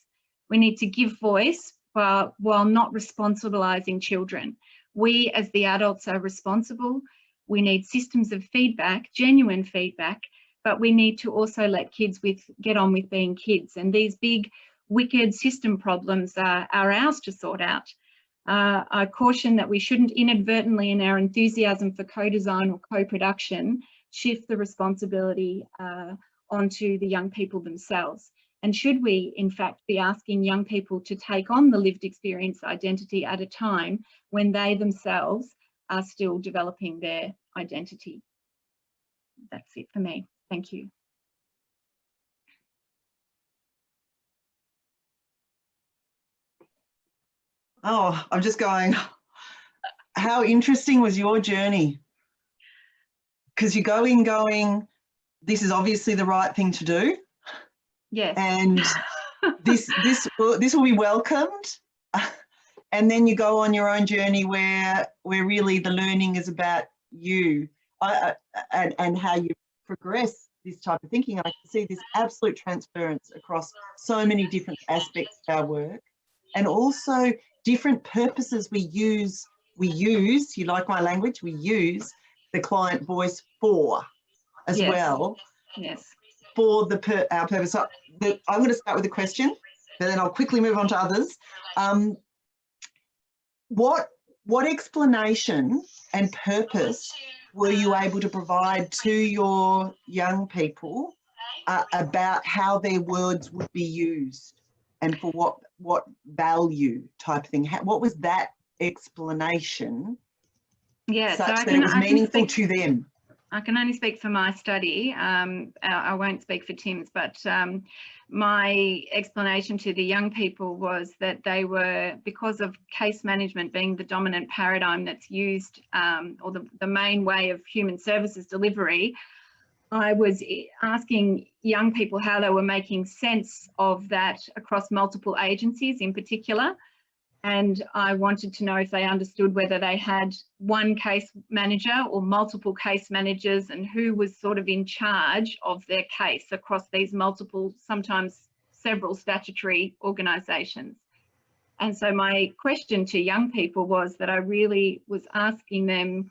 We need to give voice while not responsibilising children. We as the adults are responsible. We need systems of feedback, genuine feedback, but we need to also let kids get on with being kids. And these big, wicked system problems are ours to sort out. I caution that we shouldn't inadvertently, in our enthusiasm for co-design or co-production, shift the responsibility onto the young people themselves. And should we, in fact, be asking young people to take on the lived experience identity at a time when they themselves are still developing their identity? That's it for me. Thank you. Oh, I'm just going, how interesting was your journey? Because you're going, this is obviously the right thing to do. Yes. And this will be welcomed. And then you go on your own journey where really the learning is about you and how you progress this type of thinking. And I can see this absolute transference across so many different aspects of our work, and also different purposes we use, you like my language, we use the client voice for as well. Yes. For our purpose. So I'm going to start with a question, but then I'll quickly move on to others. What explanation and purpose were you able to provide to your young people about how their words would be used and for what value type thing? What was that explanation such that it was meaningful to them? I can only speak for my study. I won't speak for Tim's, but my explanation to the young people was that they were, because of case management being the dominant paradigm that's used, or the main way of human services delivery, I was asking young people how they were making sense of that across multiple agencies in particular. And I wanted to know if they understood whether they had one case manager or multiple case managers, and who was sort of in charge of their case across these multiple, sometimes several statutory organisations. And so my question to young people was that I really was asking them,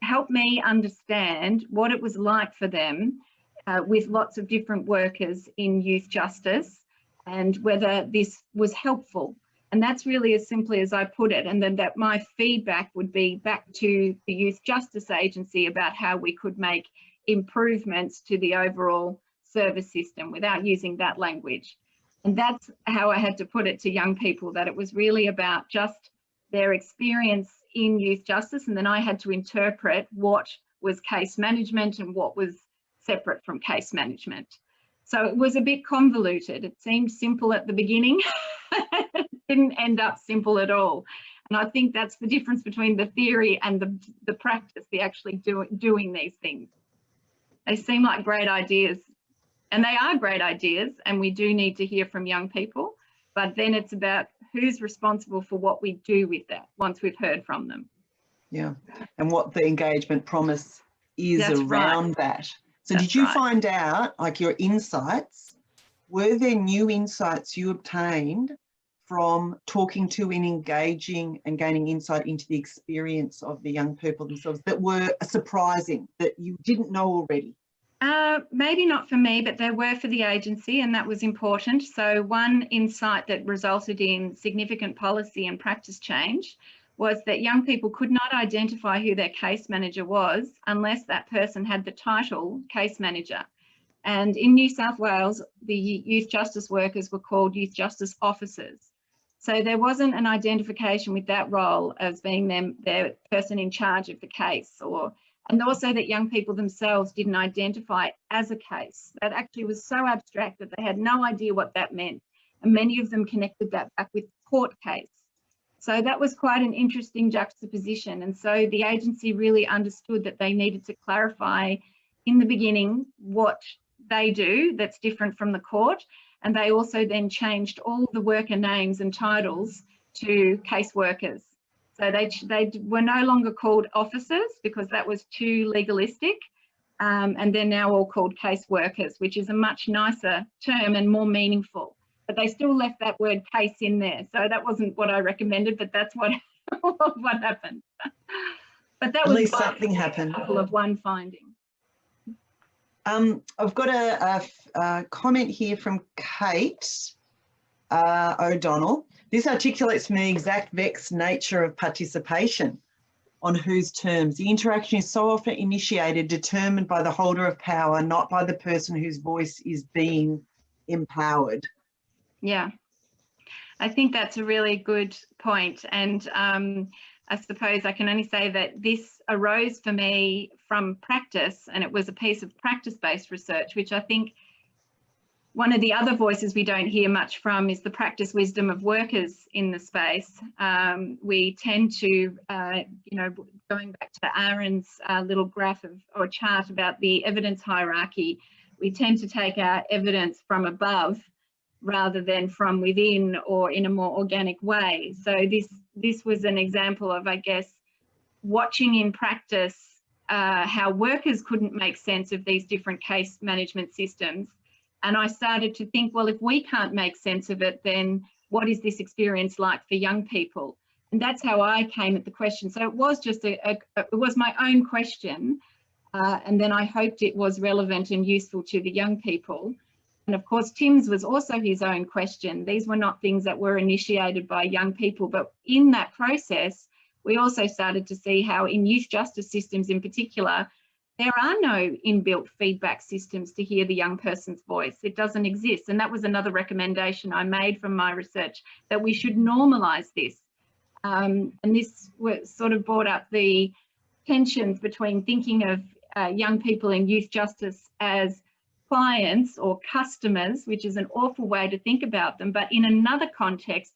help me understand what it was like for them with lots of different workers in youth justice, and whether this was helpful. And that's really as simply as I put it. And then that my feedback would be back to the Youth Justice Agency about how we could make improvements to the overall service system without using that language. And that's how I had to put it to young people, that it was really about just their experience in youth justice. And then I had to interpret what was case management and what was separate from case management. So it was a bit convoluted. It seemed simple at the beginning. It didn't end up simple at all. And I think that's the difference between the theory and the practice, the actually doing these things. They seem like great ideas, and they are great ideas, and we do need to hear from young people, but then it's about who's responsible for what we do with that once we've heard from them. Yeah, and what the engagement promise is around that. So did you find out, like, your insights, were there new insights you obtained from talking to and engaging and gaining insight into the experience of the young people themselves that were surprising, that you didn't know already? Maybe not for me, but there were for the agency, and that was important. So one insight that resulted in significant policy and practice change was that young people could not identify who their case manager was unless that person had the title case manager. And in New South Wales, the youth justice workers were called youth justice officers. So there wasn't an identification with that role as being their person in charge of the case, and also that young people themselves didn't identify as a case. That actually was so abstract that they had no idea what that meant. And many of them connected that back with court case. So that was quite an interesting juxtaposition. And so the agency really understood that they needed to clarify in the beginning what they do that's different from the court. And they also then changed all the worker names and titles to case workers. So they were no longer called officers because that was too legalistic. And they're now all called case workers, which is a much nicer term and more meaningful. But they still left that word case in there. So that wasn't what I recommended, but that's what happened. But that at was least something happened. Of one finding. I've got a comment here from Kate O'Donnell. This articulates for me exact vexed nature of participation on whose terms. The interaction is so often initiated, determined by the holder of power, not by the person whose voice is being empowered. Yeah, I think that's a really good point. And I suppose I can only say that this arose for me from practice, and it was a piece of practice-based research, which I think one of the other voices we don't hear much from is the practice wisdom of workers in the space. We tend to, going back to Aaron's little graph or chart about the evidence hierarchy, we tend to take our evidence from above rather than from within or in a more organic way. So this was an example of, I guess, watching in practice how workers couldn't make sense of these different case management systems. And I started to think, well, if we can't make sense of it, then what is this experience like for young people? And that's how I came at the question. So it was just it was my own question. And then I hoped it was relevant and useful to the young people. And of course, Tim's was also his own question. These were not things that were initiated by young people, but in that process, we also started to see how in youth justice systems in particular, there are no inbuilt feedback systems to hear the young person's voice. It doesn't exist. And that was another recommendation I made from my research, that we should normalise this. And this sort of brought up the tensions between thinking of young people in youth justice as clients or customers, which is an awful way to think about them, but in another context,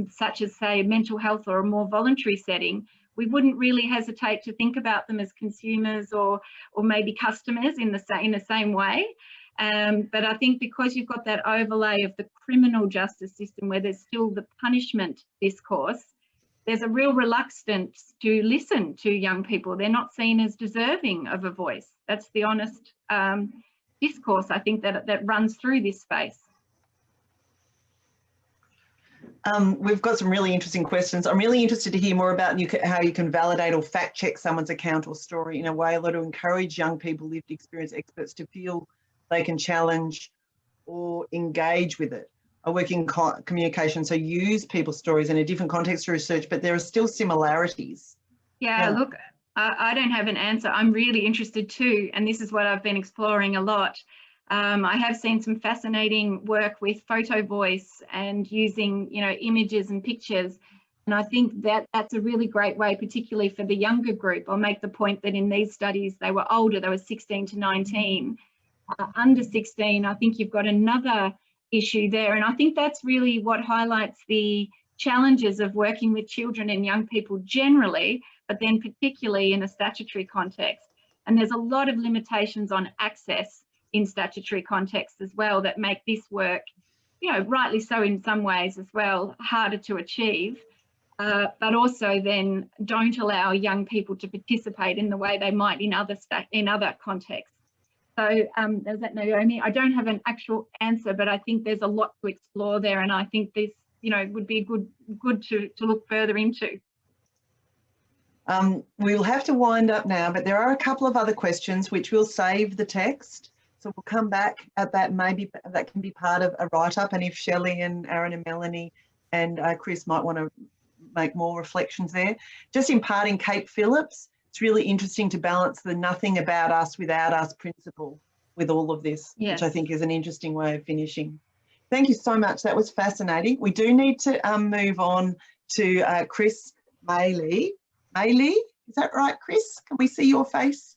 such as say mental health or a more voluntary setting, we wouldn't really hesitate to think about them as consumers or maybe customers in the same way. But I think because you've got that overlay of the criminal justice system where there's still the punishment discourse, there's a real reluctance to listen to young people. They're not seen as deserving of a voice. That's the honest discourse, I think, that runs through this space. We've got some really interesting questions. I'm really interested to hear more about how you can validate or fact check someone's account or story in a way to encourage young people, lived experience experts, to feel they can challenge or engage with it. I work in communication, so use people's stories in a different context to research, but there are still similarities. Yeah, look, I don't have an answer. I'm really interested too, and this is what I've been exploring a lot. I have seen some fascinating work with photo voice and using, you know, images and pictures. And I think that that's a really great way, particularly for the younger group. I'll make the point that in these studies, they were older, they were 16 to 19. Under 16, I think you've got another issue there. And I think that's really what highlights the challenges of working with children and young people generally, but then particularly in a statutory context. And there's a lot of limitations on access in statutory context as well that make this work, you know, rightly so in some ways as well, harder to achieve, but also then don't allow young people to participate in the way they might in other contexts. So is that Naomi? I don't have an actual answer, but I think there's a lot to explore there, and I think this, you know, would be good to look further into. We'll have to wind up now, but there are a couple of other questions which we'll save the text. So we'll come back at that. Maybe that can be part of a write-up. And if Shelley and Aaron and Melanie and Chris might want to make more reflections there. Just imparting Kate Phillips, it's really interesting to balance the nothing about us without us principle with all of this, yes, which I think is an interesting way of finishing. Thank you so much. That was fascinating. We do need to move on to Chris Maylea. Maylea, is that right, Chris? Can we see your face?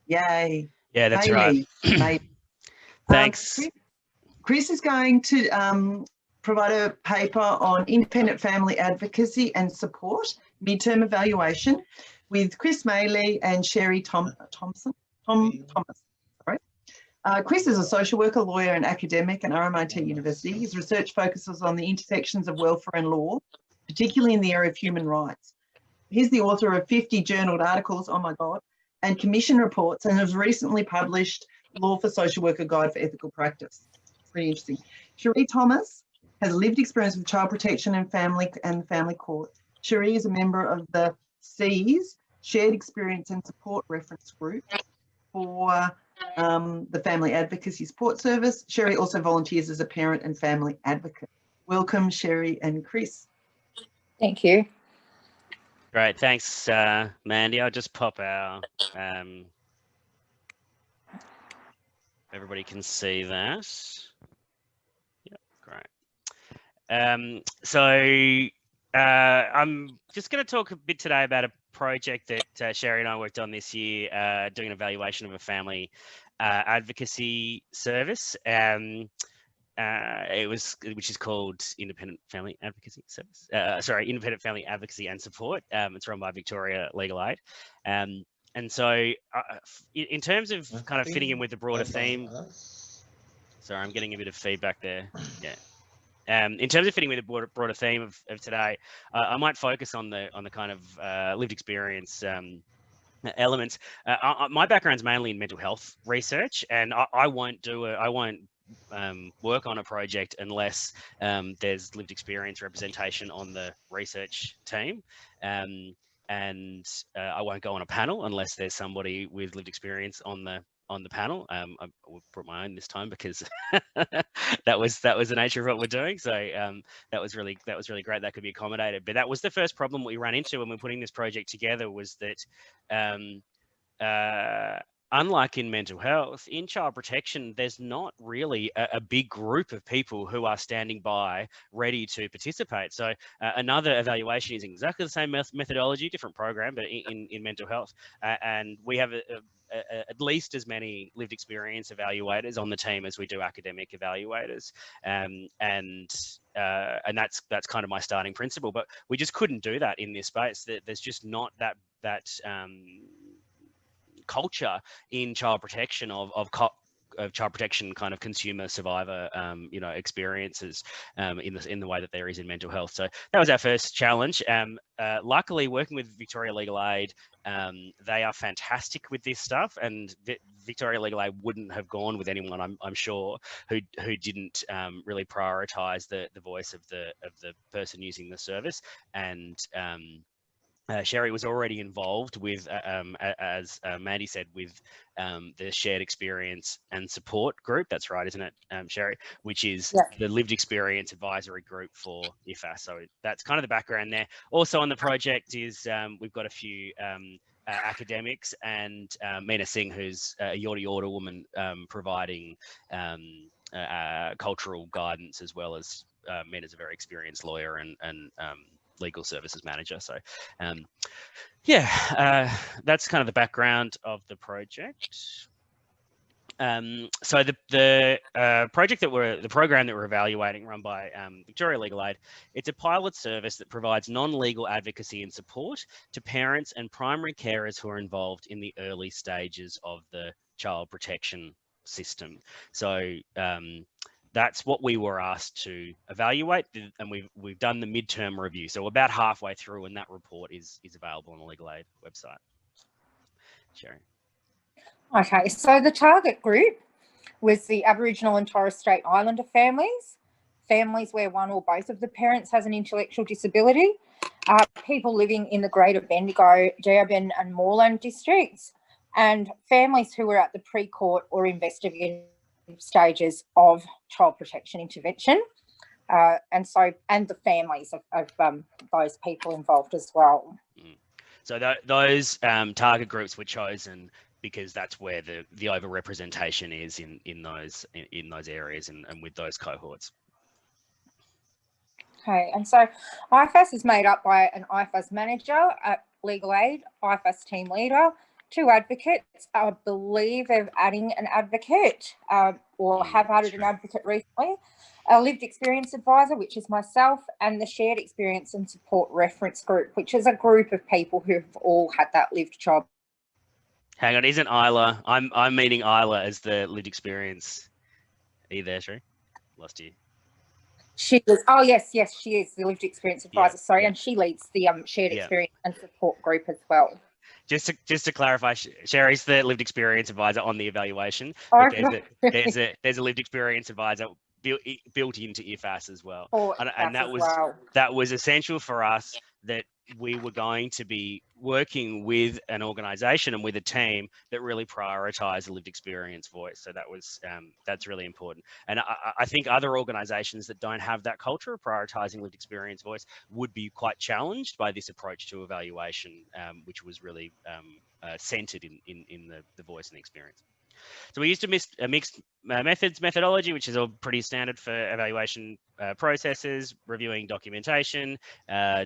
Yay. Yeah, that's Maylea. right. Thanks. Chris is going to provide a paper on independent family advocacy and support, midterm evaluation, with Chris Maylea and Sherie Thomas. Chris is a social worker, lawyer and academic at RMIT University. His research focuses on the intersections of welfare and law, particularly in the area of human rights. He's the author of 50 journaled articles, oh my God, and commission reports, and has recently published Law for Social Worker Guide for Ethical Practice. Pretty interesting. Sherie Thomas has lived experience with child protection and family court. Sherie is a member of the SEAS, Shared Experience and Support Reference Group for the Family Advocacy Support Service. Sherie also volunteers as a parent and family advocate. Welcome, Sherie and Chris. Thank you. Great, thanks, Mandy. I'll just pop our, everybody can see that. Yep, great. So I'm just going to talk a bit today about a project that Sherie and I worked on this year, doing an evaluation of a family advocacy service. Which is called Independent Family Advocacy Service. Independent Family Advocacy and Support. It's run by Victoria Legal Aid. And so in terms of kind of fitting in with the broader theme, sorry, I'm getting a bit of feedback there. Yeah. In terms of fitting with the broader theme of today, I might focus on the kind of lived experience elements. My background's mainly in mental health research, and I won't work on a project unless there's lived experience representation on the research team, and I won't go on a panel unless there's somebody with lived experience on the panel. I brought my own this time because that was the nature of what we're doing. So that was really great. That could be accommodated. But that was the first problem we ran into when we're putting this project together, was that unlike in mental health, in child protection, there's not really a big group of people who are standing by ready to participate. So another evaluation using exactly the same methodology, different program, but in mental health. And we have at least as many lived experience evaluators on the team as we do academic evaluators. And that's kind of my starting principle. But we just couldn't do that in this space. There's just not that culture in child protection of child protection kind of consumer survivor, you know, experiences in the way that there is in mental health. So that was our first challenge. Luckily, working with Victoria Legal Aid, they are fantastic with this stuff, and Victoria Legal Aid wouldn't have gone with anyone, I'm sure, who didn't really prioritise the voice of the person using the service. And Sherie was already involved with, as Mandy said, with the Shared Experience and Support group. That's right, isn't it, Sherie? Which is the Lived Experience Advisory Group for IFAS. So that's kind of the background there. Also on the project is we've got a few academics, and Meena Singh, who's a Yorta Yorta woman, providing cultural guidance, as well as Meena's a very experienced lawyer and legal services manager. So that's kind of the background of the project. So the project the program that we're evaluating, run by Victoria Legal Aid, it's a pilot service that provides non-legal advocacy and support to parents and primary carers who are involved in the early stages of the child protection system. So that's what we were asked to evaluate, and we've done the midterm review. So we're about halfway through, and that report is available on the Legal Aid website. Sherie. Okay, so the target group was the Aboriginal and Torres Strait Islander families, families where one or both of the parents has an intellectual disability, people living in the Greater Bendigo, Darebin and Moreland districts, and families who were at the pre-court or investigative stages of child protection intervention, and the families of those people involved as well. So those target groups were chosen because that's where the overrepresentation is in those areas and with those cohorts. Okay, and so IFAS is made up by an IFAS manager at Legal Aid, IFAS team leader, 2 advocates. I believe they're adding an advocate or have added an advocate recently, a lived experience advisor, which is myself, and the Shared Experience and Support Reference Group, which is a group of people who've all had that lived child. Hang on, isn't Isla? I'm meeting Isla as the lived experience. Are you there, Sherie? Lost you. She was. Oh yes, she is the lived experience advisor. Sorry, and she leads the Shared Experience and Support Group as well. Just to clarify, Sherry's the lived experience advisor on the evaluation. There's a lived experience advisor built into IFAS as well, and that was essential for us, that we were going to be working with an organisation and with a team that really prioritised the lived experience voice. So that's really important. And I think other organisations that don't have that culture of prioritising lived experience voice would be quite challenged by this approach to evaluation, which was really centred in the voice and the experience. So we used a mixed methodology, which is all pretty standard for evaluation processes: reviewing documentation,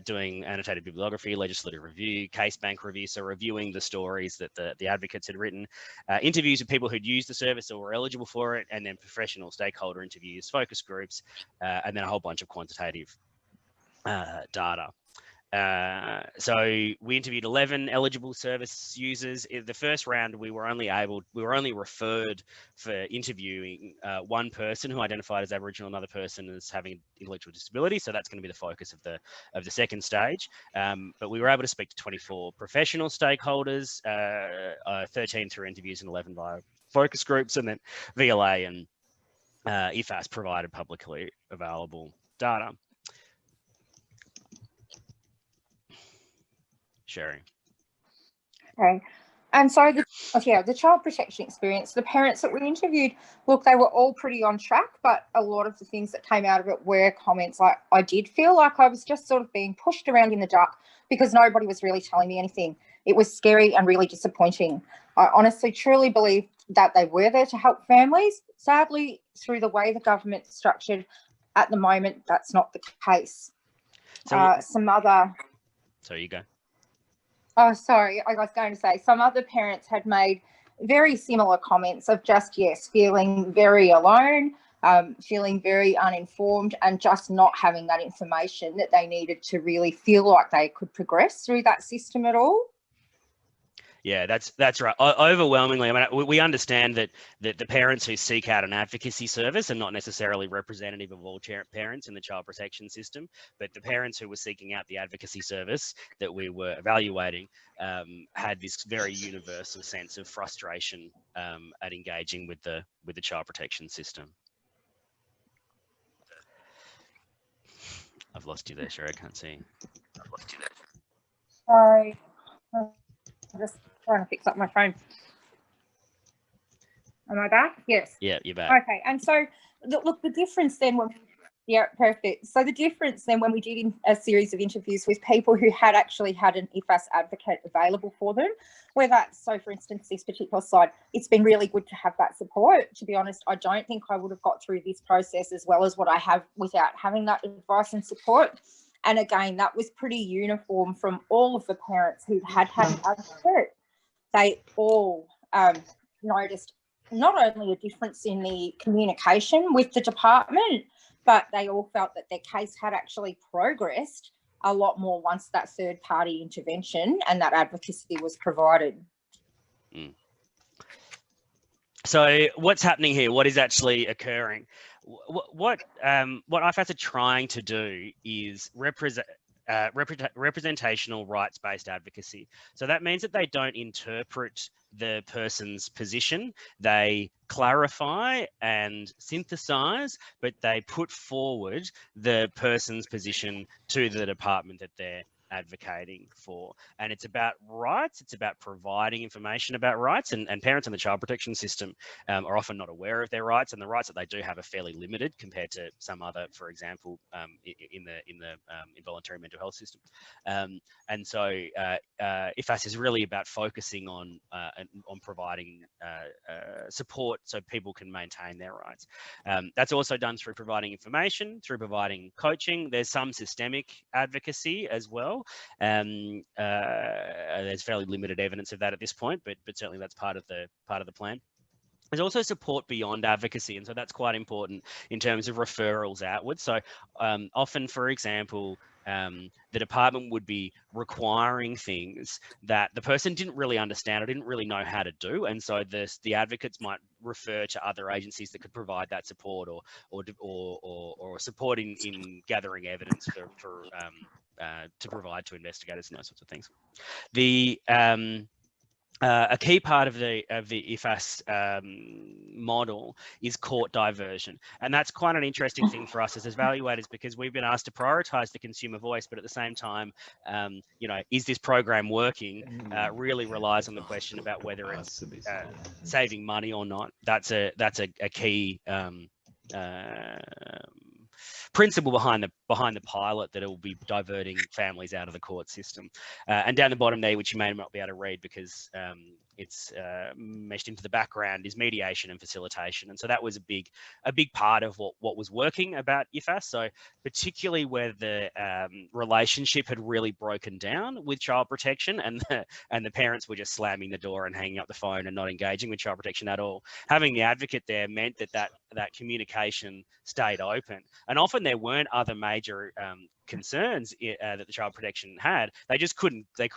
doing annotated bibliography, legislative review, case bank review, so reviewing the stories that the advocates had written, interviews with people who'd used the service or were eligible for it, and then professional stakeholder interviews, focus groups, and then a whole bunch of quantitative data. So we interviewed 11 eligible service users. In the first round, we were only referred for interviewing one person who identified as Aboriginal, another person as having intellectual disability. So that's going to be the focus of the second stage. But we were able to speak to 24 professional stakeholders, 13 through interviews and 11 via focus groups, and then VLA and IFAS provided publicly available data. Sherie. Okay. And so the child protection experience, the parents that we interviewed, look, they were all pretty on track, but a lot of the things that came out of it were comments like, I did feel like I was just sort of being pushed around in the dark because nobody was really telling me anything. It was scary and really disappointing. I honestly, truly believe that they were there to help families. Sadly, through the way the government's structured at the moment, that's not the case. So, So you go. Oh, sorry. I was going to say some other parents had made very similar comments of just, yes, feeling very alone, feeling very uninformed, and just not having that information that they needed to really feel like they could progress through that system at all. Yeah, that's right. Overwhelmingly, I mean, we understand that the parents who seek out an advocacy service are not necessarily representative of all parents in the child protection system, but the parents who were seeking out the advocacy service that we were evaluating had this very universal sense of frustration at engaging with the child protection system. I've lost you there, Sherie. I can't see. Sorry, I'm just trying to fix up my phone. Am I back? Yes. Yeah, you're back. Okay, and so look, the difference then when, yeah, perfect. So the difference then when we did a series of interviews with people who had actually had an IFAS advocate available for them, where that's, so for instance, this particular slide, it's been really good to have that support. To be honest, I don't think I would have got through this process as well as what I have without having that advice and support. And again, that was pretty uniform from all of the parents who had an advocate. They all noticed not only a difference in the communication with the department, but they all felt that their case had actually progressed a lot more once that third party intervention and that advocacy was provided. Mm. So what's happening here? What is actually occurring? What IFAS are trying to do is representational rights-based advocacy. So that means that they don't interpret the person's position, they clarify and synthesize, but they put forward the person's position to the department that they're advocating for. And it's about rights, it's about providing information about rights, and parents in the child protection system are often not aware of their rights, and the rights that they do have are fairly limited compared to some other, for example, in the involuntary mental health system. And so IFAS is really about focusing on providing support so people can maintain their rights. That's also done through providing information, through providing coaching. There's some systemic advocacy as well. There's fairly limited evidence of that at this point, but certainly that's part of the plan. There's also support beyond advocacy, and so that's quite important in terms of referrals outwards. So often, for example, the department would be requiring things that the person didn't really understand or didn't really know how to do, and so the advocates might refer to other agencies that could provide that support or support in gathering evidence to provide to investigators and those sorts of things. A key part of the IFAS model is court diversion, and that's quite an interesting thing for us as evaluators, because we've been asked to prioritise the consumer voice, but at the same time, is this program working? Really relies on the question about whether it's saving money or not. That's a key principle behind the pilot, that it will be diverting families out of the court system. And down the bottom there, which you may not be able to read because it's meshed into the background, is mediation and facilitation. And so that was a big part of what was working about IFAS. So particularly where the relationship had really broken down with child protection, and the parents were just slamming the door and hanging up the phone and not engaging with child protection at all. Having the advocate there meant that communication stayed open, and often there weren't other major concerns that the child protection had. They just couldn't tick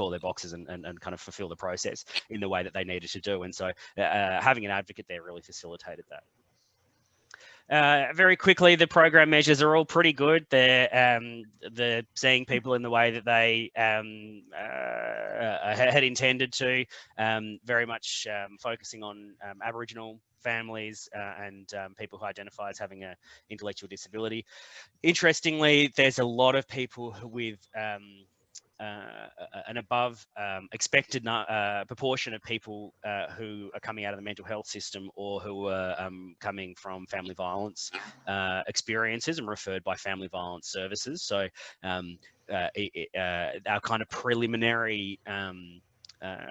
all their boxes and kind of fulfill the process in the way that they needed to do. And so having an advocate there really facilitated that. Very quickly, the program measures are all pretty good. They're seeing people in the way that they had intended to, very much focusing on Aboriginal families and people who identify as having an intellectual disability. Interestingly, there's a lot of people with an above expected proportion of people who are coming out of the mental health system, or who are coming from family violence experiences and referred by family violence services. So our kind of preliminary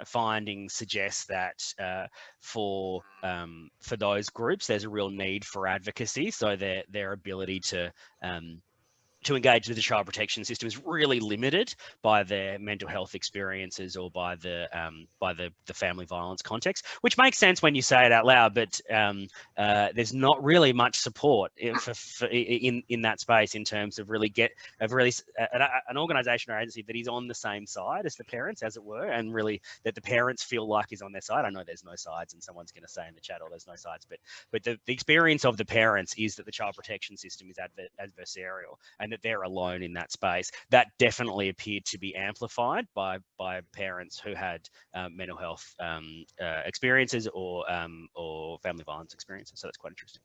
findings suggest that for those groups, there's a real need for advocacy. So their ability to to engage with the child protection system is really limited by their mental health experiences or by the family violence context, which makes sense when you say it out loud. But there's not really much support in that space in terms of an organisation or agency that is on the same side as the parents, as it were, and really that the parents feel like is on their side. I know there's no sides, and someone's going to say in the chat, "Oh, there's no sides," but the experience of the parents is that the child protection system is adversarial, and that they're alone in that space. That definitely appeared to be amplified by parents who had mental health experiences or family violence experiences. So that's quite interesting.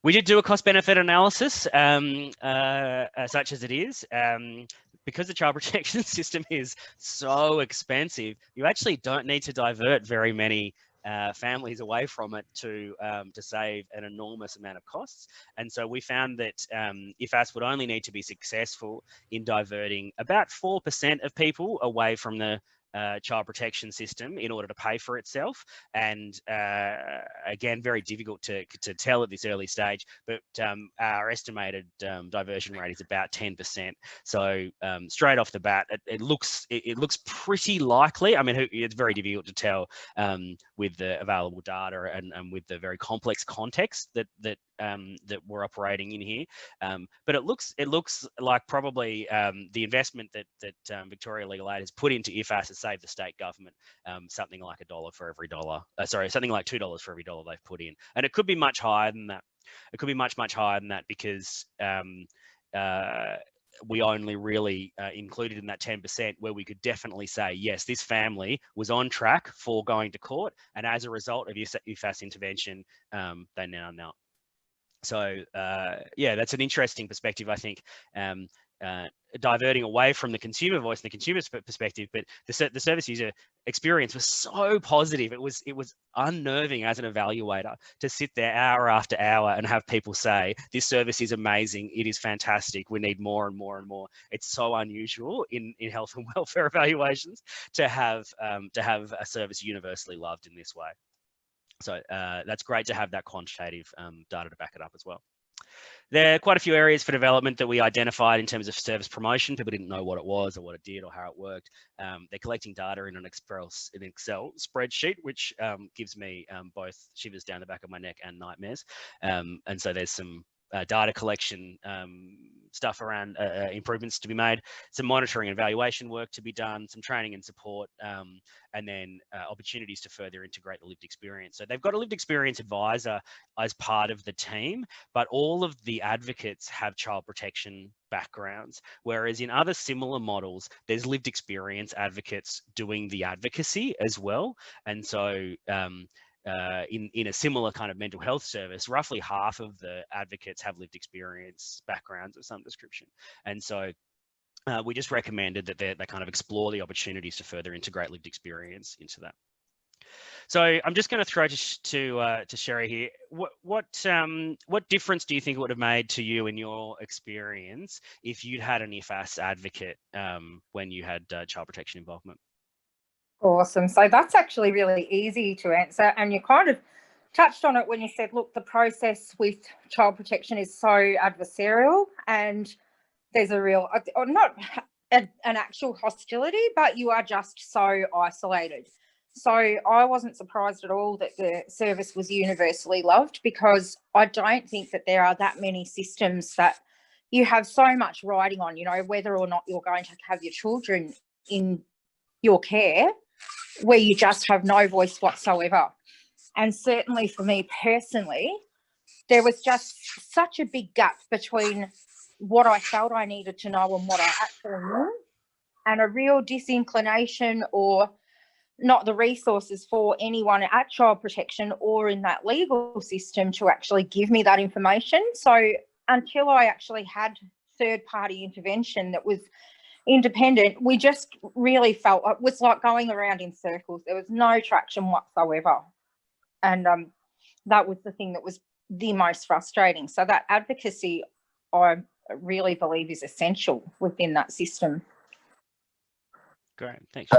We did do a cost-benefit analysis, such as it is. Because the child protection system is so expensive, you actually don't need to divert very many families away from it to save an enormous amount of costs. And so we found that IFAS would only need to be successful in diverting about 4% of people away from the child protection system in order to pay for itself. And again, very difficult to tell at this early stage, but our estimated diversion rate is about 10%. So straight off the bat, it looks pretty likely. I mean, it's very difficult to tell with the available data and with the very complex context that we're operating in here. But it looks like probably the investment that Victoria Legal Aid has put into IFAS has saved the state government something like $1 for every dollar. Something like $2 for every dollar they've put in, and it could be much higher than that. It could be much higher than that because we only really included in that 10% where we could definitely say, yes, this family was on track for going to court, and as a result of IFAS intervention, they now know. So yeah, that's an interesting perspective, I think, diverting away from the consumer voice and the consumer's perspective, but the service user experience was so positive. It was unnerving as an evaluator to sit there hour after hour and have people say, this service is amazing, it is fantastic, we need more and more and more. It's so unusual in health and welfare evaluations to have a service universally loved in this way. So that's great to have that quantitative data to back it up as well. There are quite a few areas for development that we identified in terms of service promotion. People didn't know what it was or what it did or how it worked. They're collecting data in an Excel spreadsheet, which gives me both shivers down the back of my neck and nightmares. And so there's some data collection stuff around improvements to be made, some monitoring and evaluation work to be done, some training and support, and then opportunities to further integrate the lived experience. So they've got a lived experience advisor as part of the team, but all of the advocates have child protection backgrounds, whereas in other similar models, there's lived experience advocates doing the advocacy as well. And so in a similar kind of mental health service, roughly half of the advocates have lived experience backgrounds of some description. And so we just recommended that they kind of explore the opportunities to further integrate lived experience into that. So I'm just going to throw to Sherie here. What difference do you think it would have made to you in your experience if you'd had an IFAS advocate when you had child protection involvement? Awesome. So that's actually really easy to answer. And you kind of touched on it when you said, look, the process with child protection is so adversarial and there's a real, or not an actual hostility, but you are just so isolated. So I wasn't surprised at all that the service was universally loved, because I don't think that there are that many systems that you have so much riding on, you know, whether or not you're going to have your children in your care, where you just have no voice whatsoever. And certainly for me personally, there was just such a big gap between what I felt I needed to know and what I actually knew, and a real disinclination or not the resources for anyone at child protection or in that legal system to actually give me that information. So until I actually had third-party intervention that was independent, we just really felt it was like going around in circles. There was no traction whatsoever. And that was the thing that was the most frustrating. So that advocacy, I really believe, is essential within that system. Great, thanks.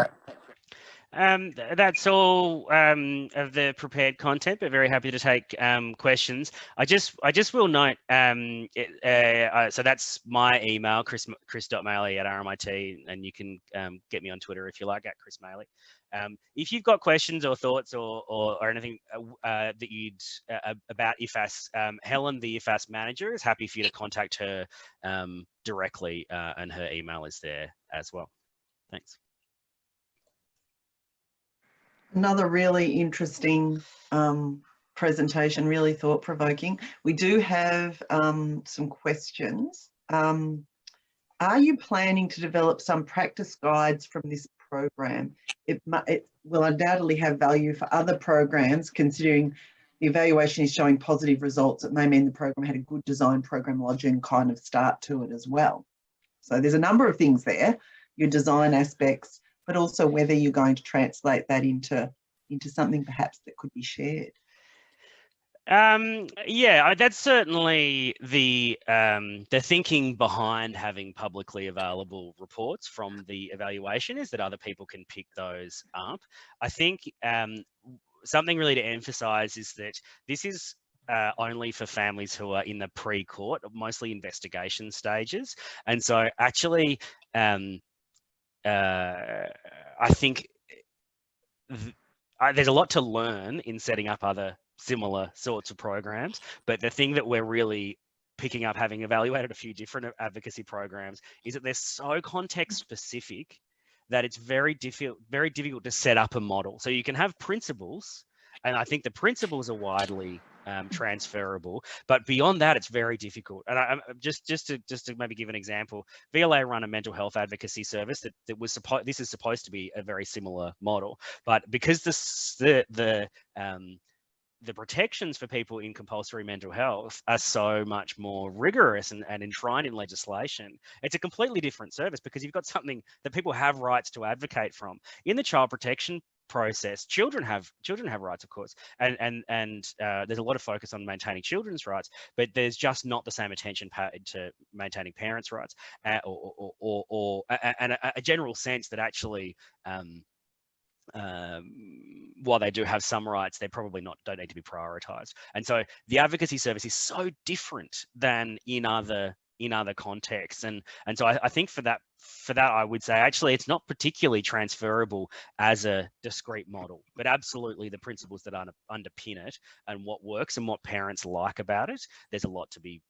That's all of the prepared content, but very happy to take questions. I just will note, so that's my email, chris.maylea@RMIT, and you can get me on Twitter if you like, at Chris Maylea. If you've got questions or thoughts or anything that you'd about IFAS, Helen, the IFAS manager, is happy for you to contact her directly, and her email is there as well. Thanks. Another really interesting presentation, really thought-provoking. We do have some questions. Are you planning to develop some practice guides from this program? It will undoubtedly have value for other programs, considering the evaluation is showing positive results. It may mean the program had a good design program logic and kind of start to it as well. So there's a number of things there, your design aspects, but also whether you're going to translate that into something perhaps that could be shared. Yeah, that's certainly the thinking behind having publicly available reports from the evaluation, is that other people can pick those up. I think something really to emphasize is that this is only for families who are in the pre-court, mostly investigation stages. And so actually, I think there's a lot to learn in setting up other similar sorts of programs. But the thing that we're really picking up, having evaluated a few different advocacy programs, is that they're so context specific that it's very difficult to set up a model. So you can have principles, and I think the principles are widely transferable, but beyond that, it's very difficult. And I just to maybe give an example, VLA run a mental health advocacy service that was this is supposed to be a very similar model, but because the protections for people in compulsory mental health are so much more rigorous and enshrined in legislation, it's a completely different service, because you've got something that people have rights to advocate from. In the child protection process, children have rights, of course, and there's a lot of focus on maintaining children's rights, but there's just not the same attention paid to maintaining parents' rights, or a general sense that actually while they do have some rights, they probably don't need to be prioritized. And so the advocacy service is so different than in other contexts, and so I think for that I would say actually it's not particularly transferable as a discrete model, but absolutely the principles that underpin it and what works and what parents like about it, there's a lot to be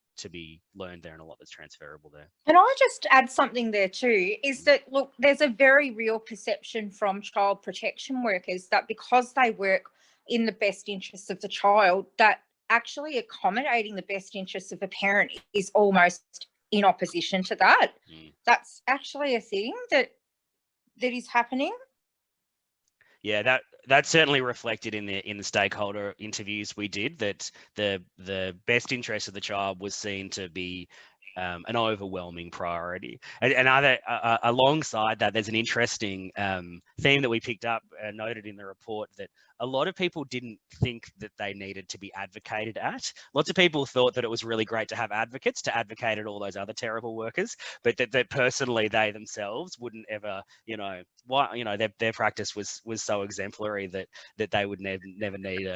learned there and a lot that's transferable there. Can I just add something there too, is that, look, there's a very real perception from child protection workers that because they work in the best interests of the child, that actually accommodating the best interests of a parent is almost in opposition to that. That's actually a thing that is happening. Yeah, that's certainly reflected in the stakeholder interviews we did, that the best interest of the child was seen to be an overwhelming priority. And alongside that, there's an interesting theme that we picked up, noted in the report, that a lot of people didn't think that they needed to be advocated at. Lots of people thought that it was really great to have advocates to advocate at all those other terrible workers, but that personally they themselves wouldn't ever, their practice was so exemplary that they would never need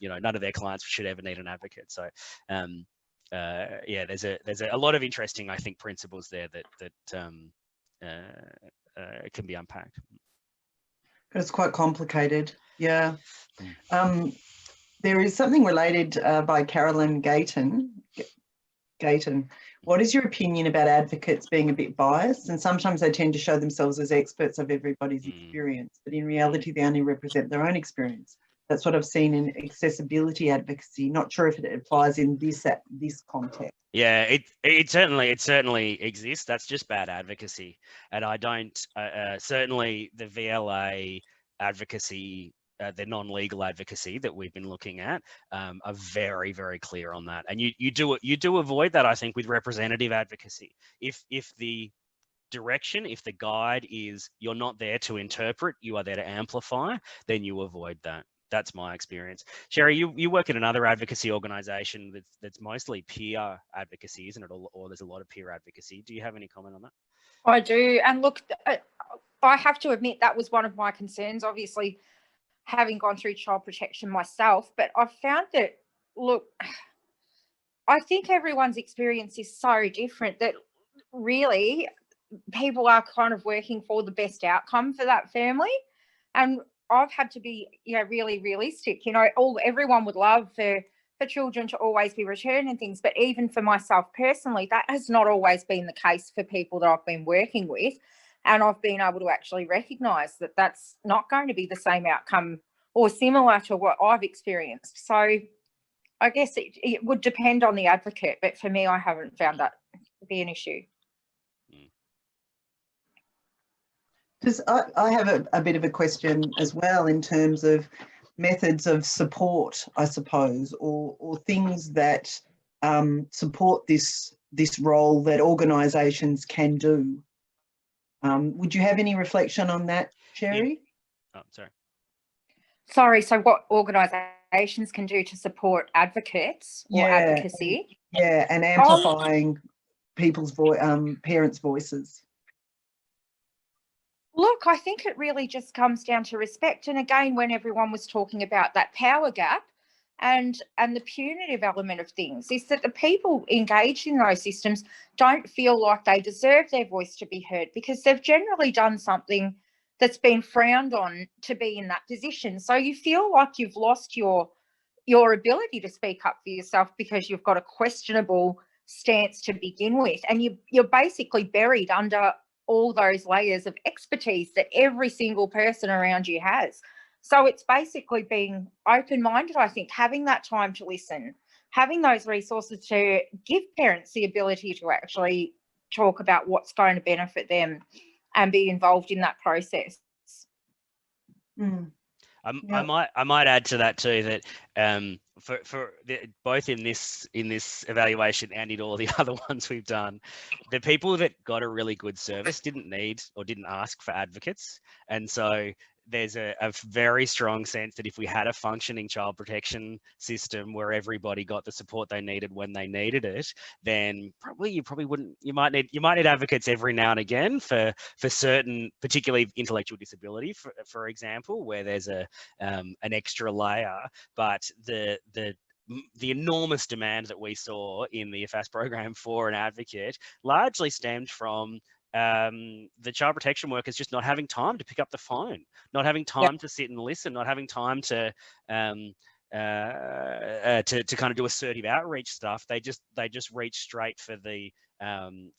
none of their clients should ever need an advocate. So yeah, there's a lot of interesting, I think, principles there that can be unpacked. It's quite complicated. Yeah. There is something related by Carolyn Gayton. What is your opinion about advocates being a bit biased? And sometimes they tend to show themselves as experts of everybody's experience, but in reality, they only represent their own experience. That's what I've seen in accessibility advocacy. Not sure if it applies in this context. Yeah, it certainly exists. That's just bad advocacy, and I don't certainly the VLA advocacy, the non-legal advocacy that we've been looking at, are very, very clear on that. And you do avoid that, I think, with representative advocacy. If the direction, if the guide is you're not there to interpret, you are there to amplify, then you avoid that. That's my experience. Sherie, you work in another advocacy organisation that's mostly peer advocacy, isn't it? Or there's a lot of peer advocacy. Do you have any comment on that? I do. And look, I have to admit that was one of my concerns, obviously, having gone through child protection myself. But I've found that, look, I think everyone's experience is so different that really people are kind of working for the best outcome for that family. And I've had to be, really realistic. Everyone would love for children to always be returned and things, but even for myself personally, that has not always been the case for people that I've been working with. And I've been able to actually recognise that that's not going to be the same outcome or similar to what I've experienced. So I guess it would depend on the advocate, but for me, I haven't found that to be an issue. I have a bit of a question as well in terms of methods of support, I suppose, or things that support this role that organisations can do. Would you have any reflection on that, Sherie? Oh, sorry. Sorry, so what organisations can do to support advocates or advocacy? Yeah, and amplifying people's parents' voices. Look, I think it really just comes down to respect. And again, when everyone was talking about that power gap and the punitive element of things, is that the people engaged in those systems don't feel like they deserve their voice to be heard because they've generally done something that's been frowned on to be in that position. So you feel like you've lost your ability to speak up for yourself because you've got a questionable stance to begin with. And you're basically buried under all those layers of expertise that every single person around you has. So it's basically being open-minded, I think, having that time to listen, having those resources to give parents the ability to actually talk about what's going to benefit them and be involved in that process. Mm. I might add to that too that both in this evaluation and in all the other ones we've done, the people that got a really good service didn't need or didn't ask for advocates, and so there's a very strong sense that if we had a functioning child protection system where everybody got the support they needed when they needed it, then you might need advocates every now and again for certain, particularly intellectual disability, for example, where there's an extra layer. But the enormous demand that we saw in the IFAS program for an advocate largely stemmed from the child protection workers just not having time to pick up the phone, not having time to sit and listen, not having time to kind of do assertive outreach stuff. They just reached straight for the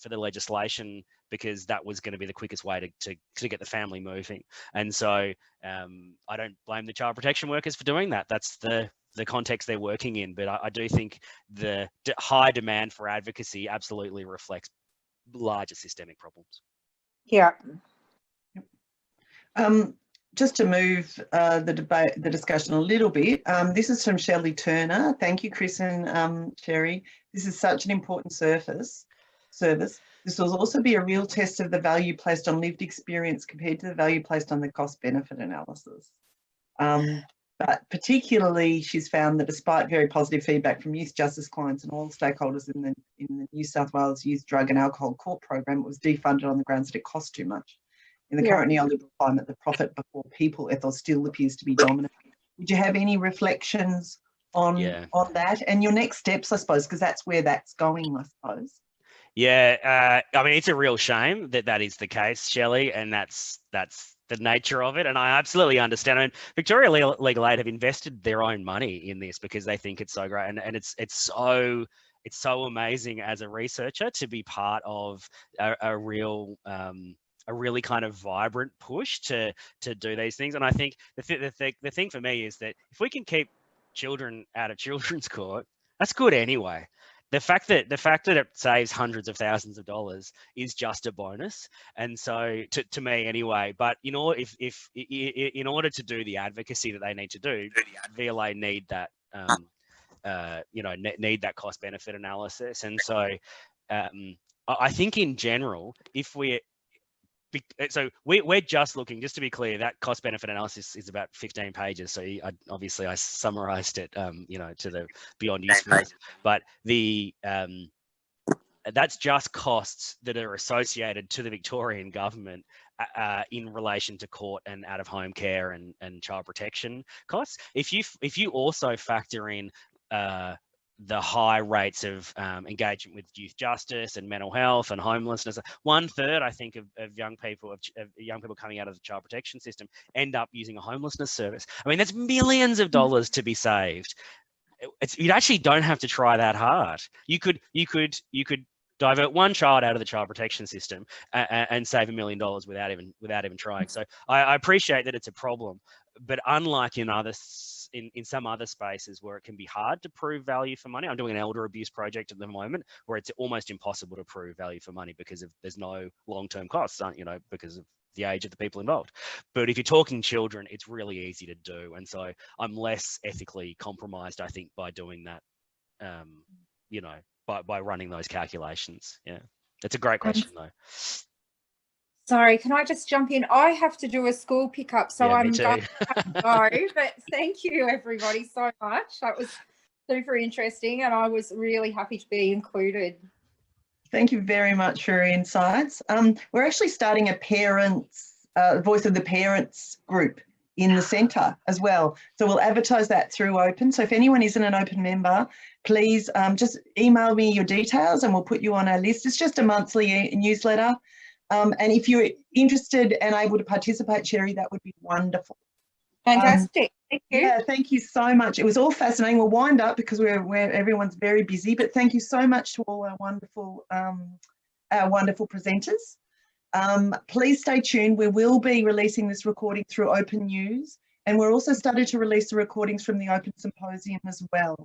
legislation because that was going to be the quickest way to get the family moving. And so I don't blame the child protection workers for doing that. That's the context they're working in. But I do think the high demand for advocacy absolutely reflects larger systemic problems. Yeah. Just to move the discussion a little bit, this is from Shelley Turner. Thank you, Chris and Sherie. This is such an important service. This will also be a real test of the value placed on lived experience compared to the value placed on the cost-benefit analysis. But particularly, she's found that despite very positive feedback from youth justice clients and all stakeholders in the New South Wales Youth Drug and Alcohol Court program, it was defunded on the grounds that it cost too much. In the current neoliberal climate, the profit before people ethos still appears to be dominant. Would you have any reflections on that and your next steps, I suppose, because that's where that's going, I suppose? Yeah, I mean, it's a real shame that is the case, Shelley, and that's the nature of it. And I absolutely understand. I mean, Victoria Legal Aid have invested their own money in this because they think it's so great, and it's so amazing as a researcher to be part of a really kind of vibrant push to do these things. And I think the thing for me is that if we can keep children out of children's court, that's good anyway. The fact that it saves hundreds of thousands of dollars is just a bonus, and so to me anyway. But in order to do the advocacy that they need to do, VLA need that need that cost benefit analysis. And so I think in general, we're just looking, just to be clear, that cost benefit analysis is about 15 pages. So I summarized it, to the beyond useful. But that's just costs that are associated to the Victorian government in relation to court and out-of-home care and child protection costs. If you also factor in the high rates of engagement with youth justice and mental health and homelessness, 1/3, I think, of young people coming out of the child protection system end up using a homelessness service. I mean, there's millions of dollars to be saved. You actually don't have to try that hard. You could divert one child out of the child protection system and save $1 million without even trying. So I appreciate that it's a problem, but unlike in some other spaces where it can be hard to prove value for money, I'm doing an elder abuse project at the moment where it's almost impossible to prove value for money because there's no long-term costs, because of the age of the people involved. But if you're talking children, it's really easy to do, and so I'm less ethically compromised, I think, by doing that. By running those calculations. Yeah, that's a great question though. Sorry, can I just jump in? I have to do a school pickup, so I'm going to go. But thank you, everybody, so much. That was super interesting, and I was really happy to be included. Thank you very much for your insights. We're actually starting a Voice of the Parents group in the centre as well. So we'll advertise that through Open. So if anyone isn't an Open member, please just email me your details and we'll put you on our list. It's just a monthly newsletter. And if you're interested and able to participate, Sherie, that would be wonderful. Fantastic. Thank you. Yeah, thank you so much. It was all fascinating. We'll wind up because everyone's very busy, but thank you so much to all our wonderful presenters. Please stay tuned. We will be releasing this recording through Open News, and we're also starting to release the recordings from the Open Symposium as well.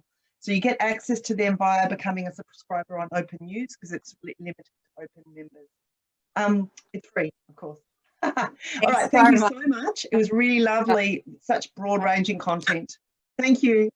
So you get access to them via becoming a subscriber on Open News because it's limited to Open members. It's free, of course. All right, thank you so much. It was really lovely, such broad-ranging content. Thank you.